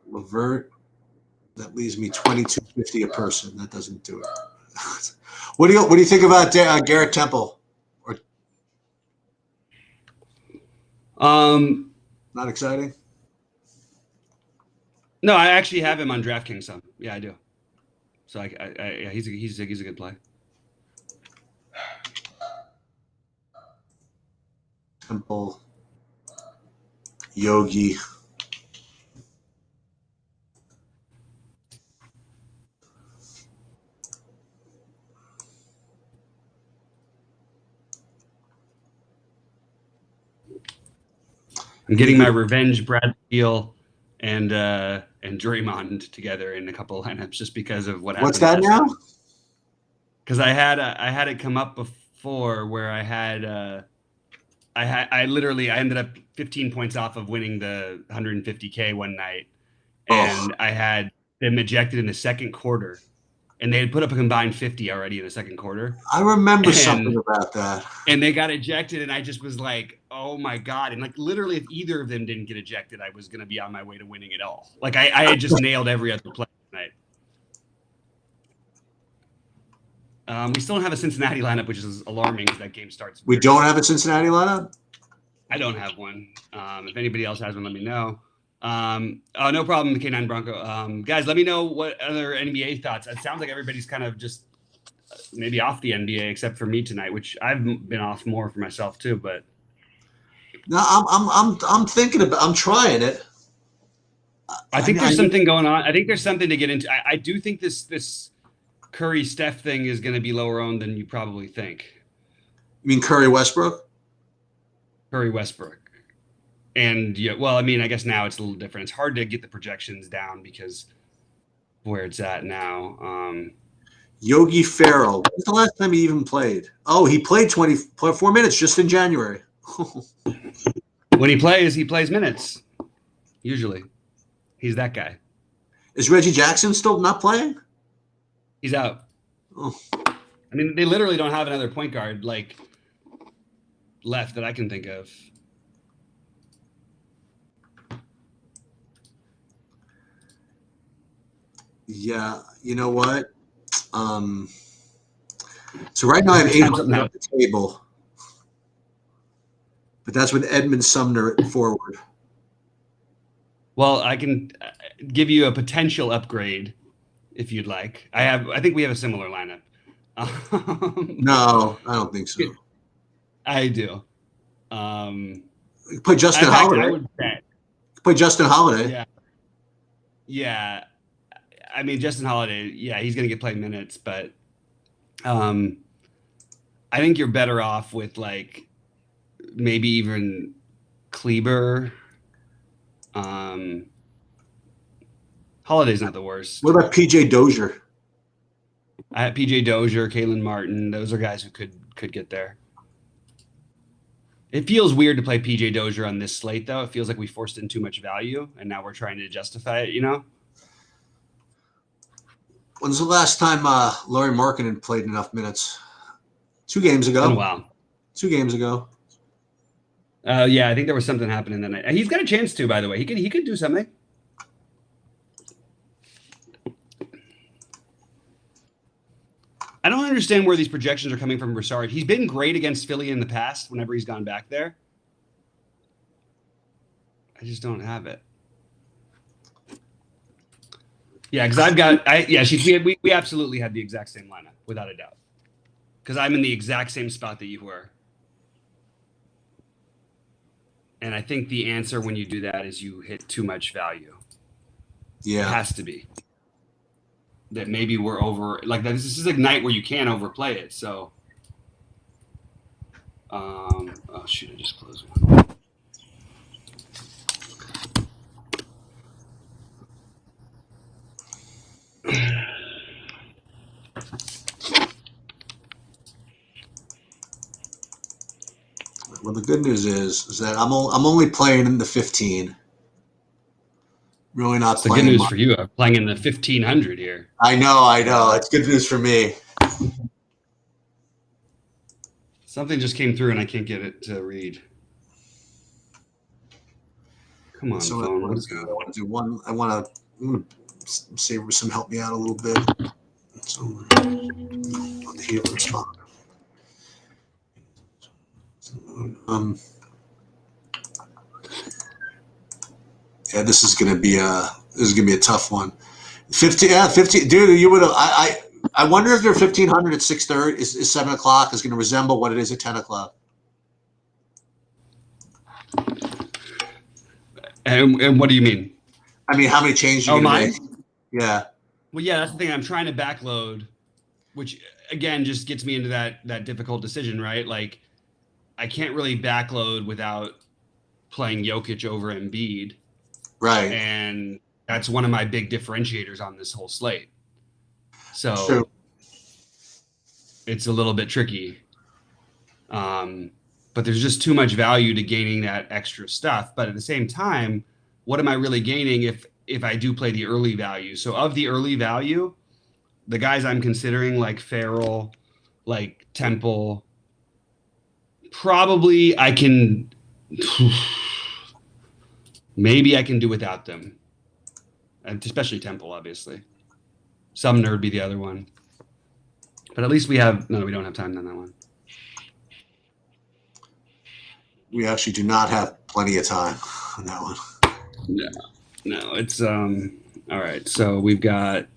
LeVert. That leaves me $22.50 a person. That doesn't do it. What do you think about Garrett Temple? Not exciting. No, I actually have him on DraftKings. Some, yeah, I do. So yeah, he's a good play. Temple, Yogi. I'm getting my revenge Brad Beal and Draymond together in a couple of lineups just because of what happened. What's that now? Because I had it come up before where I ended up 15 points off of winning the 150K one night, and I had them ejected in the second quarter, and they had put up a combined 50 already in the second quarter. I remember something about that. And they got ejected, and I just was like, oh my God. And like literally if either of them didn't get ejected, I was going to be on my way to winning it all. Like I had just nailed every other play tonight. We still don't have a Cincinnati lineup, which is alarming because that game starts. We don't have a Cincinnati lineup? I don't have one. If anybody else has one, let me know. No problem, K9 Bronco. Guys, let me know what other NBA thoughts. It sounds like everybody's kind of just maybe off the NBA except for me tonight, which I've been off more for myself too. But no, I'm thinking about. I'm trying it. I think there's something going on. I think there's something to get into. I do think this Curry Steph thing is going to be lower owned than you probably think. You mean Curry Westbrook? Curry Westbrook. And yeah, well, I mean, I guess now it's a little different. It's hard to get the projections down because where it's at now. Yogi Ferrell. When's the last time he even played? Oh, he played 24 minutes just in January. When he plays minutes. Usually. He's that guy. Is Reggie Jackson still not playing? He's out. Oh. I mean, they literally don't have another point guard like left that I can think of. Yeah, you know what? So right now I have 800 at the table, but that's with Edmund Sumner at forward. Well, I can give you a potential upgrade if you'd like. I think we have a similar lineup. No, I don't think so. I do. You play Justin Holiday. I would bet. Play Justin Holiday. Yeah. Yeah. I mean, Justin Holiday, yeah, he's going to get played minutes, but I think you're better off with like maybe even Kleber. Holiday's not the worst. What about PJ Dozier? I had PJ Dozier, Kalen Martin. Those are guys who could get there. It feels weird to play PJ Dozier on this slate, though. It feels like we forced in too much value, and now we're trying to justify it. You know? When's the last time Laurie Markkinen played enough minutes? 2 games ago. It's been a while. 2 games ago. Yeah, I think there was something happening that night. He's got a chance to, by the way. He could do something. I don't understand where these projections are coming from Brassard. He's been great against Philly in the past whenever he's gone back there. I just don't have it. Yeah, because we absolutely had the exact same lineup, without a doubt. Because I'm in the exact same spot that you were. And I think the answer when you do that is you hit too much value. Yeah. It has to be. That maybe we're over, like this is a night where you can't overplay it. So, oh shoot, I just closed one. Well, the good news is that I'm only playing in the 15. Really not It's the playing. good news much. for you. I'm playing in the 1500 here. I know. It's good news for me. Something just came through and I can't get it to read. Come on, So phone. I What is want going on? to do one. I want to see if some help me out a little bit. So on the healer spot. Yeah, this is gonna be a tough one. 50, dude. You would have. I wonder if your 1500 at 6:30 is 7 o'clock is going to resemble what it is at 10 o'clock. And what do you mean? I mean, how many changes you Oh, can mine? make? Yeah. Well, yeah, that's the thing. I'm trying to backload, which again just gets me into that difficult decision, right? Like, I can't really backload without playing Jokic over Embiid, Right. and that's one of my big differentiators on this whole slate. So True. it's a little bit tricky. But there's just too much value to gaining that extra stuff. But at the same time, what am I really gaining if I do play the early value? So of the early value, the guys I'm considering like Farrell, like Temple, probably I can maybe I can do without them. And especially Temple, obviously. Sumner would be the other one. But at least we don't have time on that one. We actually do not have plenty of time on that one. No, it's all right. So we've got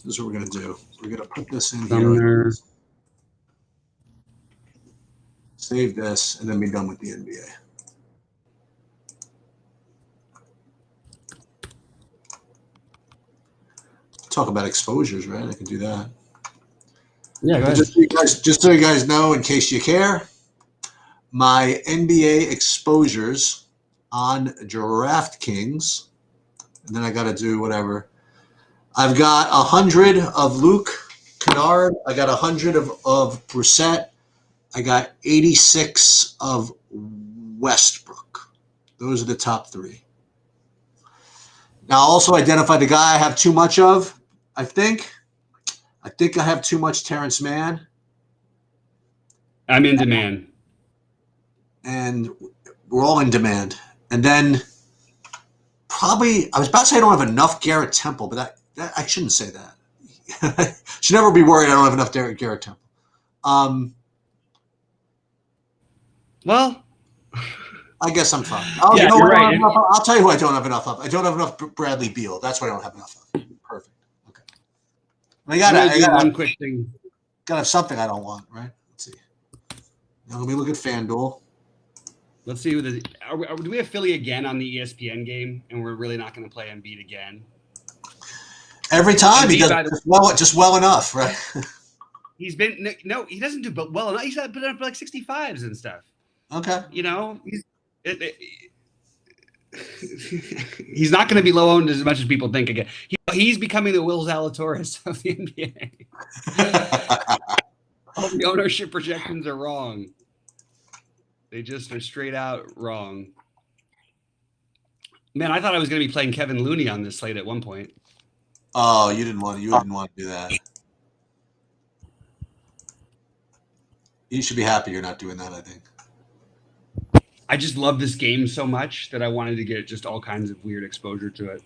This is what we're gonna do. We're gonna put this in Sumner. here. Save this and then be done with the NBA. Talk about exposures, right? I can do that. Yeah, go ahead. Just so you guys know, in case you care, my NBA exposures on DraftKings, and then I got to do whatever. I've got 100 of Luke Kennard. I got 100 of Brissett. I got 86 of Westbrook. Those are the top 3. Now, I also identified the guy I have too much of. I think I have too much Terrence Mann. I'm in demand. And we're all in demand. And then probably, I was about to say I don't have enough Garrett Temple, but that I shouldn't say that. Should never be worried I don't have enough Garrett Temple. Well, I guess I'm fine. Yeah, you know you're what? right. I'll tell you who I don't have enough of. I don't have enough Bradley Beal. That's what I don't have enough of. Perfect. Okay. I gotta one quick thing. have something I don't want, right? Let's see. Now let me look at FanDuel. Let's see. Do we have Philly again on the ESPN game, and we're really not going to play Embiid again? Every time he Embiid, does just well enough, right? He's been he doesn't do but well enough. He's put up like 65s and stuff. Okay. You know, he's not going to be low owned as much as people think again. He's becoming the Will Zalatoris of the NBA. All the ownership projections are wrong. They just are straight out wrong. Man, I thought I was going to be playing Kevin Looney on this slate at one point. Oh, you didn't want to do that. You should be happy you're not doing that, I think. I just love this game so much that I wanted to get just all kinds of weird exposure to it.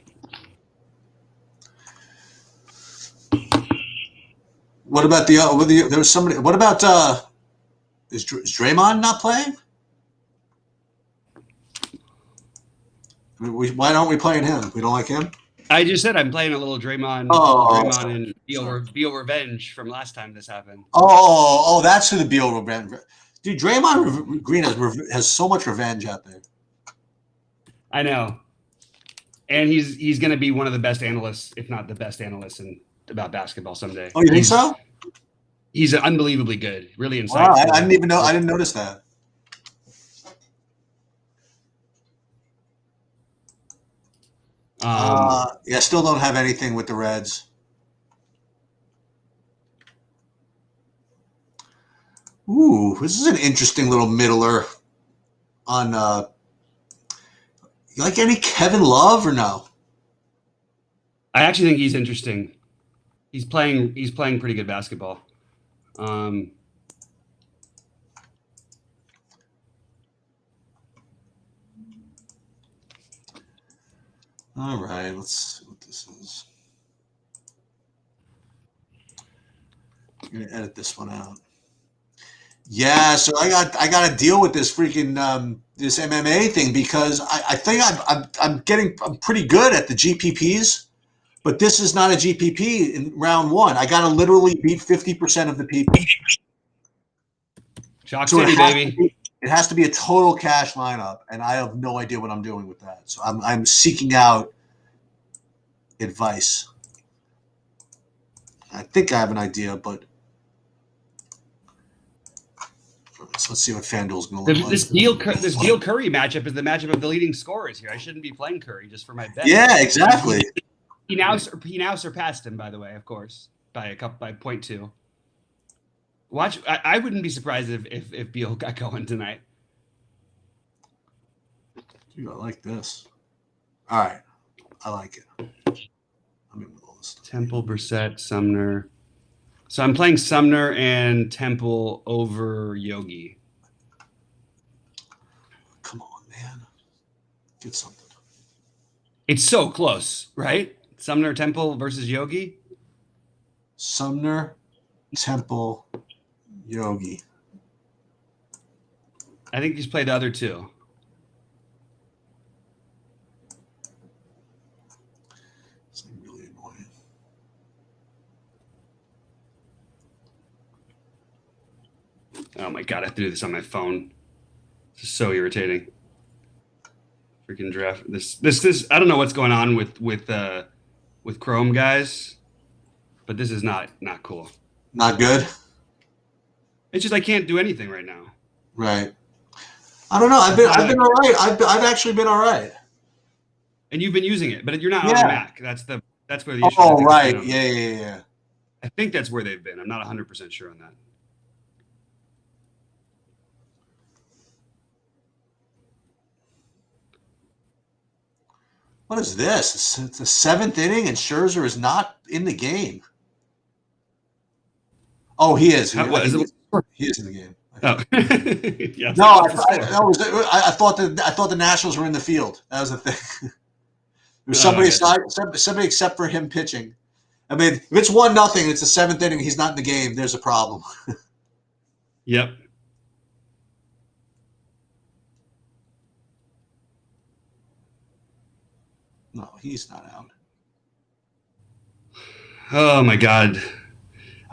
What about there was somebody? What about is Draymond not playing? Why aren't we playing him? We don't like him. I just said I'm playing a little Draymond, and Beal revenge from last time this happened. Oh, that's who the Beal revenge. Dude, Draymond Green has so much revenge out there. I know, and he's going to be one of the best analysts, if not the best analyst about basketball someday. Oh, you think so? He's unbelievably good, really insightful. Wow, I didn't even know. I didn't notice that. Yeah, still don't have anything with the Reds. Ooh, this is an interesting little middler. On you like any Kevin Love or no? I actually think he's interesting. He's playing pretty good basketball. All right, let's see what this is. I'm gonna edit this one out. Yeah, so I got to deal with this freaking this MMA thing because I think I'm pretty good at the GPPs, but this is not a GPP in round one. I got to literally beat 50% of the people. Chalk City, baby. It has to be a total cash lineup, and I have no idea what I'm doing with that. So I'm seeking out advice. I think I have an idea, but so let's see what FanDuel's going to look like. This Beal Curry matchup is the matchup of the leading scorers here. I shouldn't be playing Curry just for my bet. Yeah, exactly. He now surpassed him, by the way, of course, by 0.2. Watch. I wouldn't be surprised if Beal got going tonight. Dude, I like this. All right, I like it. I'm in with all this stuff. Temple, Brissett, Sumner. So I'm playing Sumner and Temple over Yogi. Come on, man. Get something. It's so close, right? Sumner, Temple versus Yogi. Sumner, Temple, Yogi. I think he's played the other two. It's really annoying. Oh my god, I have to do this on my phone. This is so irritating. Freaking draft. This. I don't know what's going on with Chrome, guys, but this is not cool. Not good. It's just I can't do anything right now. Right. I don't know. I've been all right. I've actually been all right. And you've been using it, but you're not on Mac. That's where the issue. Oh, right. Yeah. I think that's where they've been. I'm not 100% sure on that. What is this? It's the seventh inning, and Scherzer is not in the game. Oh, he is. He is in the game. Oh, yes. No, I thought the Nationals were in the field. That was the thing. There's somebody except for him pitching. I mean, if it's 1-0, it's the seventh inning. He's not in the game. There's a problem. Yep. No, he's not out. Oh my God.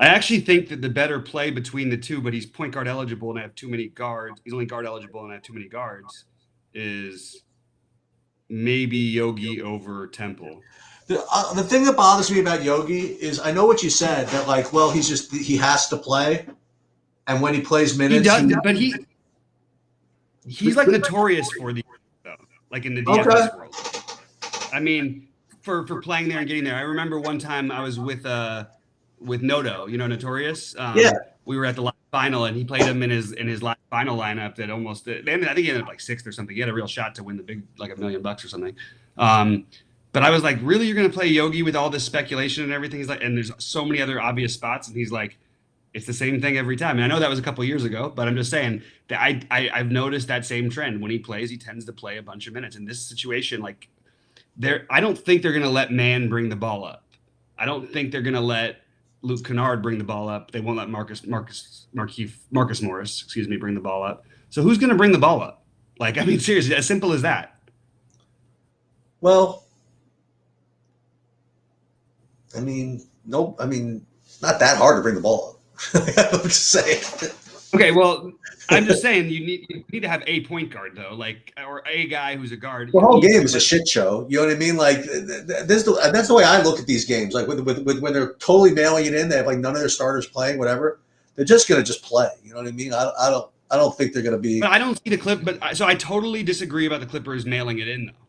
I actually think that the better play between the two, but he's point guard eligible and I have too many guards. He's only guard eligible and I have too many guards. Is maybe Yogi over Temple. The thing that bothers me about Yogi is I know what you said that he has to play, and when he plays minutes, he's like notorious for the though, like in the DFS world. I mean, for playing there and getting there. I remember one time I was with Noto, Notorious. Yeah. We were at the last final, and he played him in his last final lineup. That almost I think he ended up like 6th or something. He had a real shot to win the big, like $1 million or something. But I was like, really, you're going to play Yogi with all this speculation and everything? He's like, and there's so many other obvious spots, and he's like, it's the same thing every time. And I know that was a couple of years ago, but I'm just saying that I've noticed that same trend. When he plays, he tends to play a bunch of minutes. In this situation, like I don't think they're going to let Mann bring the ball up. I don't think they're going to let Luke Kennard bring the ball up. They won't let Marcus Morris, bring the ball up. So who's going to bring the ball up? Like, I mean, seriously, as simple as that. Well, I mean, no, I mean, not that hard to bring the ball up. I'm just saying. Okay, well, I'm just saying you need to have a point guard though, like, or a guy who's a guard. The whole game is a shit show. You know what I mean? Like that's the way I look at these games. Like with when they're totally mailing it in, they have like none of their starters playing, whatever. They're just gonna just play. You know what I mean? I don't think they're gonna be. But I don't see the clip. But so I totally disagree about the Clippers mailing it in though,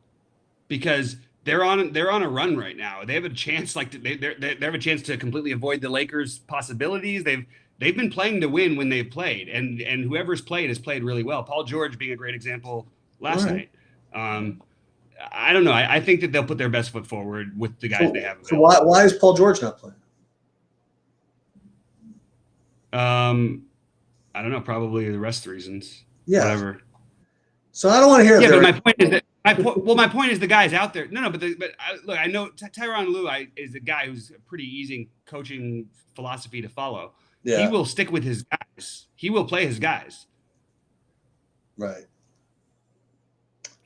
because they're on a run right now. They have a chance, like they have a chance to completely avoid the Lakers' possibilities. They've been playing to win when they've played, and whoever's played has played really well. Paul George being a great example last night. I don't know. I think that they'll put their best foot forward with the guys they have. So why is Paul George not playing? I don't know. Probably the rest of the reasons. Yeah. Whatever. So I don't want to hear. Yeah, but my point is that. My point is the guys out there. No, but look, I know Tyronn Lue is a guy who's a pretty easy coaching philosophy to follow. Yeah. He will stick with his guys. He will play his guys. Right.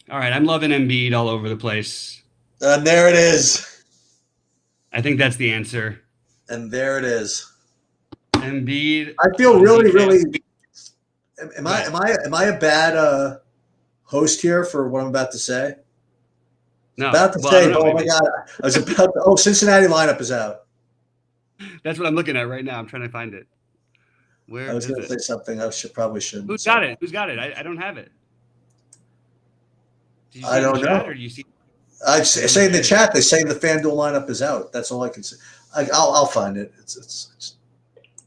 All right, I'm loving Embiid all over the place. And there it is. I think that's the answer. And there it is. Embiid. I feel really. Am I a bad host here for what I'm about to say? No. About to say, oh my God! I was about to, Cincinnati lineup is out. That's what I'm looking at right now. I'm trying to find it. Where I was going to say something. I probably shouldn't. Who's got it? Who's got it? I don't have it. I don't know. Or do you see? I say in the chat, they say the FanDuel lineup is out. That's all I can say. I'll find it. Let's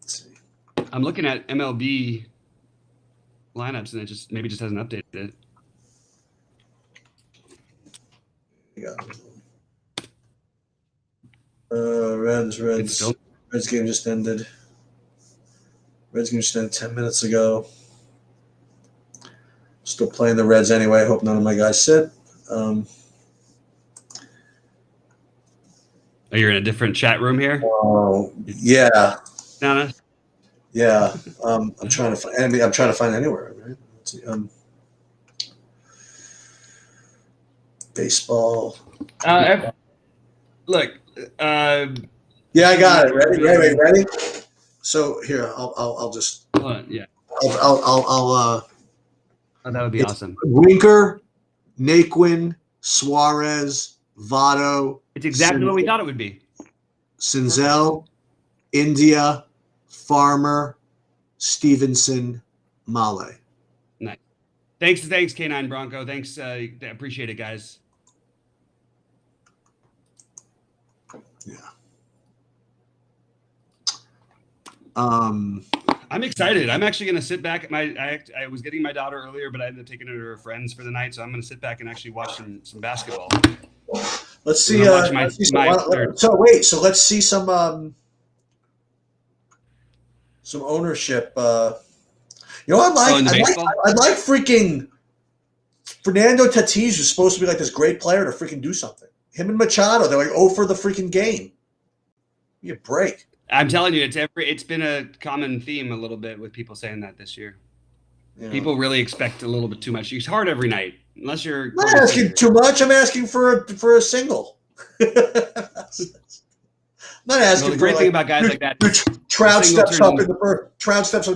see. I'm looking at MLB lineups, and it maybe just hasn't updated it. Yeah. Reds game just ended. Reds game just ended 10 minutes ago. Still playing the Reds anyway. Hope none of my guys sit. Oh, you're in a different chat room here? Oh, yeah. Nana? Yeah. I'm trying to find. I'm trying to find anywhere. Right? Let's see. Baseball. Look. Yeah, I got it. Ready? So here, I'll just. Yeah. I'll that would be awesome. Winker, Naquin, Suarez, Votto. It's exactly what we thought it would be. Senzel, India, Farmer, Stevenson, Male. Nice. Thanks, K9 Bronco. Thanks. I appreciate it, guys. Yeah. I'm excited. I'm actually going to sit back. I was getting my daughter earlier, but I ended up taking her to her friends for the night. So I'm going to sit back and actually watch some basketball. Let's see. So let's see some ownership. I'd like freaking Fernando Tatis, who's supposed to be like this great player, to freaking do something. Him and Machado, they're like 0 for the freaking game. Give me a break. I'm telling you, it's been a common theme a little bit with people saying that this year. Yeah. People really expect a little bit too much. It's hard every night, unless you're. I'm not asking too much. I'm asking for a single. I'm not asking. The great thing about guys like that, Trout steps up in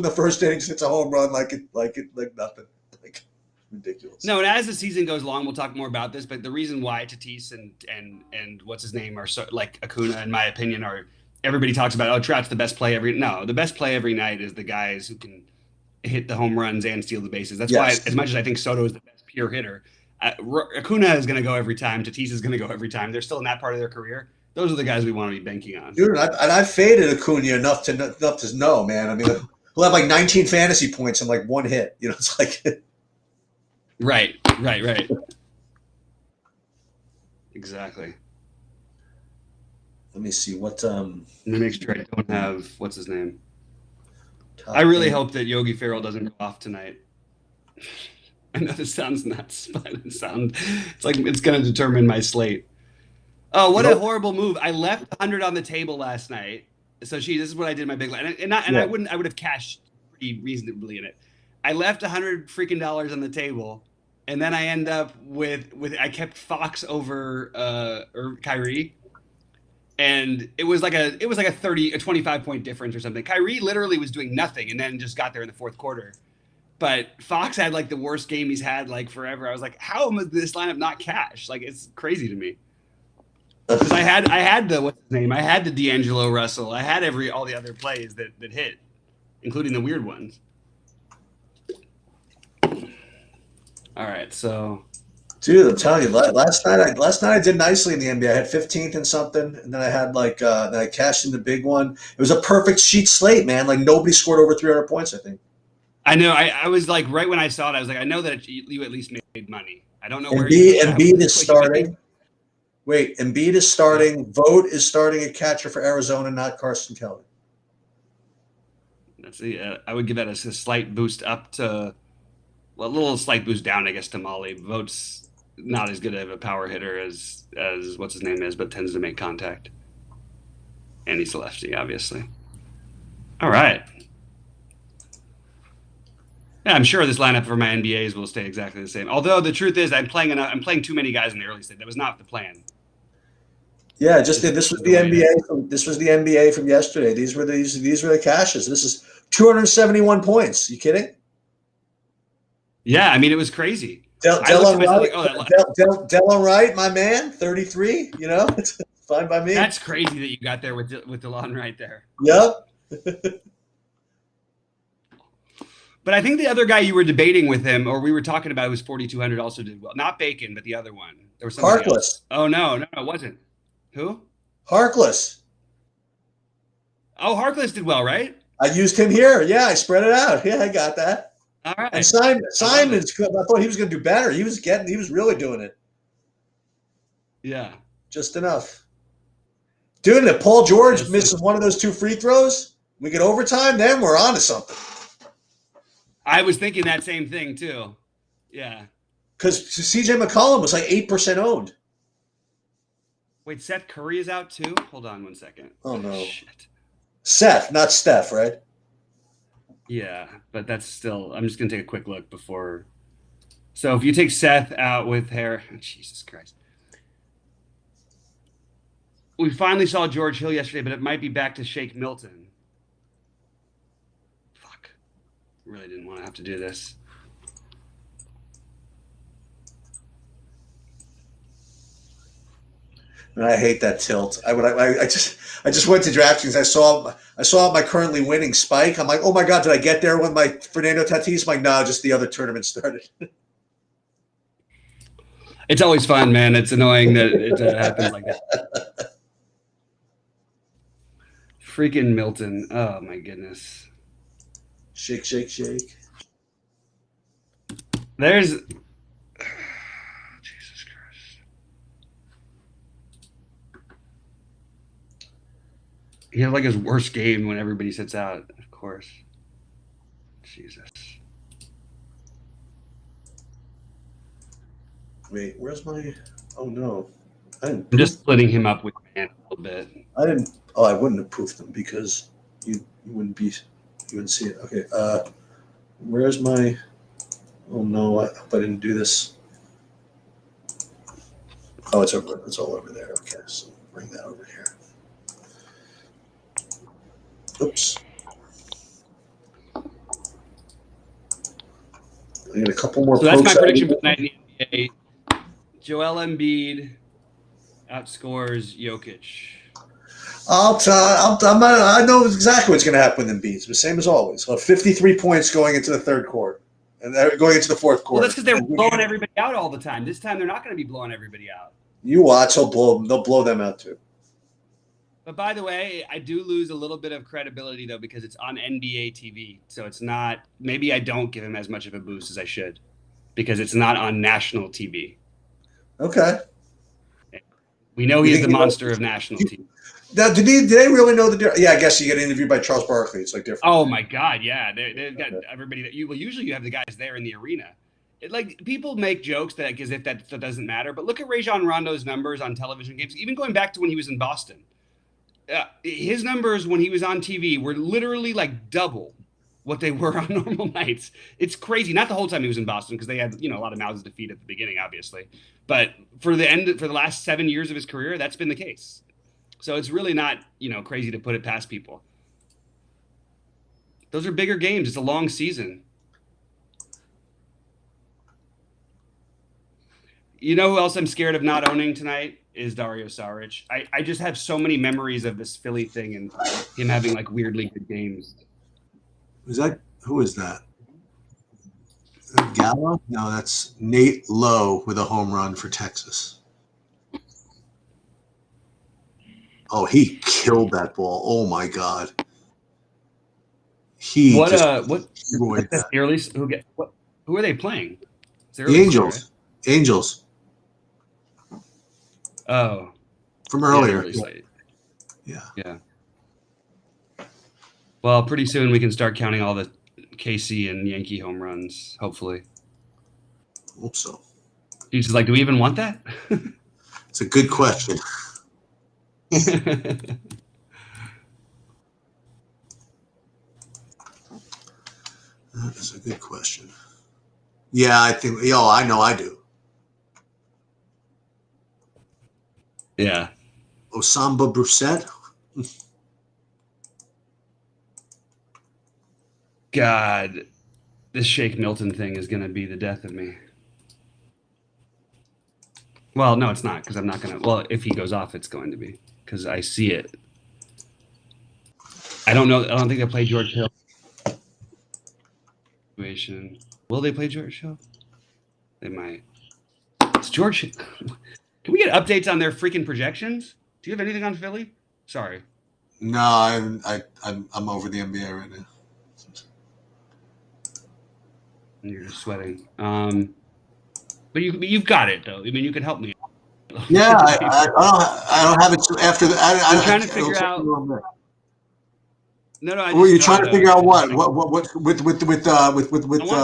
the first inning, hits a home run like nothing. Like ridiculous. No, and as the season goes along, we'll talk more about this. But the reason why Tatis and what's his name are so, like Acuna, in my opinion, are. Everybody talks about, Trout's the best play the best play every night is the guys who can hit the home runs and steal the bases. That's why, as much as I think Soto is the best pure hitter, Acuna is going to go every time. Tatis is going to go every time. They're still in that part of their career. Those are the guys we want to be banking on. Dude, I faded Acuna enough to know, man. I mean, he'll have like 19 fantasy points and like one hit. You know, it's like right. Exactly. Let me see what. Let me make sure I don't have what's his name. I really hope that Yogi Ferrell doesn't go off tonight. I know this sounds nuts, but it's like it's going to determine my slate. Oh, what a horrible move! I left 100 on the table last night. So this is what I did in my big line, and I would have cashed pretty reasonably in it. I left $100 freaking on the table, and then I end up with I kept Fox over or Kyrie. And it was like a 25 point difference or something. Kyrie literally was doing nothing and then just got there in the fourth quarter. But Fox had like the worst game he's had like forever. I was like, how am this lineup not cash? Like, it's crazy to me. Because I had the what's his name? I had the D'Angelo Russell. I had all the other plays that hit, including the weird ones. All right, so. Dude, I'm telling you, last night I did nicely in the NBA. I had 15th and something, and then I had then I cashed in the big one. It was a perfect sheet slate, man. Like nobody scored over 300 points, I think. I know. I was like, right when I saw it, I was like, I know that you at least made money. I don't know where Embiid is starting. Wait, Embiid is starting. Vogt is starting at catcher for Arizona, not Carson Kelly. I would give that a slight boost up to, well, a little slight boost down, I guess, to Molly. Vogt's not as good of a power hitter as what's his name is, but tends to make contact. And he's a lefty, obviously. All right. Yeah, I'm sure this lineup for my NBAs will stay exactly the same. Although the truth is, I'm playing too many guys in the early stage. That was not the plan. Yeah, this was the NBA. This was the NBA from yesterday. These were the cashes. This is 271 points. You kidding? Yeah, I mean, it was crazy. Delon Wright, my man, 33. You know, it's fine by me. That's crazy that you got there with Delon Wright there. Yep. But I think the other guy you were debating with him, or we were talking about, was 4,200, also did well. Not Bacon, but the other one. There was somebody Harkless. Else. Oh no, it wasn't. Who? Harkless. Oh, Harkless did well, right? I used him here. Yeah, I spread it out. Yeah, I got that. All right. And Simon's good. I thought he was going to do better. He was really doing it. Yeah. Just enough. Dude, if Paul George misses one of those 2 free throws, we get overtime, then we're on to something. I was thinking that same thing too. Yeah. Because CJ McCollum was like 8% owned. Wait, Seth Curry is out too? Hold on 1 second. Oh, no. Shit. Seth, not Steph, right? Yeah, but that's still – I'm just going to take a quick look before – so if you take Seth out with hair – Jesus Christ. We finally saw George Hill yesterday, but it might be back to Shake Milton. Fuck. Really didn't want to have to do this. And I hate that tilt. I just went to DraftKings. I saw my currently winning spike. I'm like, oh my god, did I get there when my Fernando Tatis? I'm like, no, just the other tournament started. It's always fun, man. It's annoying that it happens like that. Freaking Milton. Oh my goodness. Shake, shake, shake. There's Jesus Christ. He had like his worst game when everybody sits out, of course. Jesus. Wait, where's my? Oh no, I'm just splitting him up with man a little bit. I didn't. Oh, I wouldn't have proofed them because you wouldn't see it. Okay. Where's my? Oh no, I didn't do this. Oh, it's over. It's all over there. Okay, so bring that over here. Oops. I need a couple more. So that's my prediction for tonight in the NBA. Joel Embiid outscores Jokic. I know exactly what's going to happen with Embiid. It's the same as always. 53 points going into the third quarter. And they're going into the fourth Well, quarter. that's because they're blowing everybody out all the time. This time they're not going to be blowing everybody out. You watch, they'll blow them out too. But by the way, I do lose a little bit of credibility though because it's on NBA TV, so it's not. Maybe I don't give him as much of a boost as I should because it's not on national TV. Okay. We know he's the monster of national TV. Now, did they really know the difference? Yeah, I guess you get interviewed by Charles Barkley. It's like different. Oh my God, yeah, they've got everybody that usually you have the guys there in the arena. Like people make jokes that as if that doesn't matter, but look at Rajon Rondo's numbers on television games, even going back to when he was in Boston. His numbers when he was on TV were literally like double what they were on normal nights. It's crazy. Not the whole time he was in Boston because they had a lot of mouths to feed at the beginning, obviously. But for the last 7 years of his career, that's been the case. So it's really not crazy to put it past people. Those are bigger games. It's a long season. You know who else I'm scared of not owning tonight is Dario Saric. I just have so many memories of this Philly thing and him having like weirdly good games. Who is that? Is that Gallo? No, that's Nate Lowe with a home run for Texas. Oh, he killed that ball. Oh my God. Who are they playing? The Angels. Right? Angels. Oh. From earlier. Yeah. Well, pretty soon we can start counting all the KC and Yankee home runs, hopefully. Hope so. He's just like, do we even want that? It's a good question. That is a good question. Yeah, I think. I know I do. Yeah. Osamba Brissett. God, this Shake Milton thing is going to be the death of me. Well, no, it's not because I'm not going to. Well, if he goes off, it's going to be because I see it. I don't know. I don't think they play George Hill. Will they play George Hill? They might. It's George. Can we get updates on their freaking projections? Do you have anything on Philly? Sorry. No, I'm over the NBA right now. You're just sweating. But you've got it though. I mean, you can help me. Yeah, I don't have it after the. I'm trying to figure out. No. Were you trying to figure out what with? I want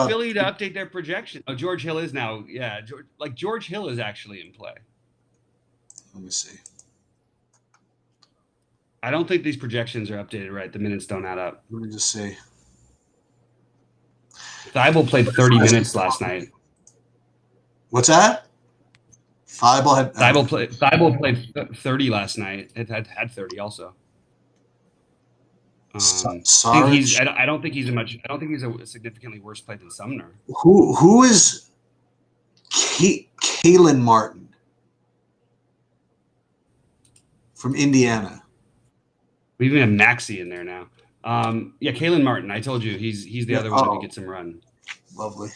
Philly to update their projection. Oh, George Hill is now. Yeah, George Hill is actually in play. Let me see. I don't think these projections are updated right. The minutes don't add up. Let me just see. Thibault played 30 minutes last night. What's that? Thibault played 30 last night. It had 30 also. I don't think he's a significantly worse play than Sumner. Who is Kalen Martin from Indiana? We even have Maxey in there now. Yeah, Kalen Martin. I told you he's the other one who gets some run. Lovely.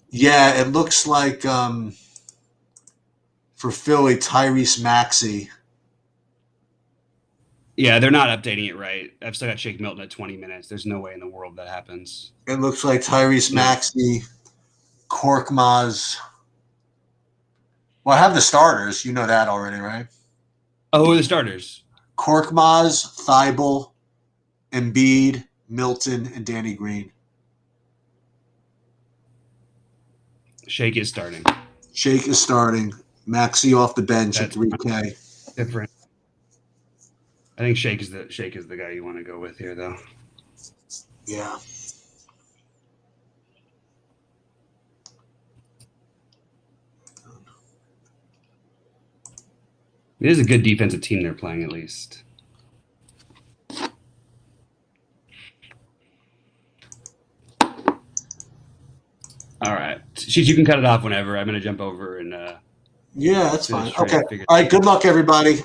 Yeah, it looks like for Philly, Tyrese Maxey. Yeah, they're not updating it right. I've still got Shake Milton at 20 minutes. There's no way in the world that happens. It looks like Tyrese Maxey, Korkmaz. Well, I have the starters. You know that already, right? Oh, who are the starters? Korkmaz, Thibault, Embiid, Milton, and Danny Green. Shake is starting. Shake is starting. Maxey off the bench at 3K. Different. I think Shake is the guy you want to go with here, though. Yeah. It is a good defensive team they're playing, at least. All right. Sheets, you can cut it off whenever. I'm going to jump over and yeah, that's fine. Okay. All right. Good luck, everybody.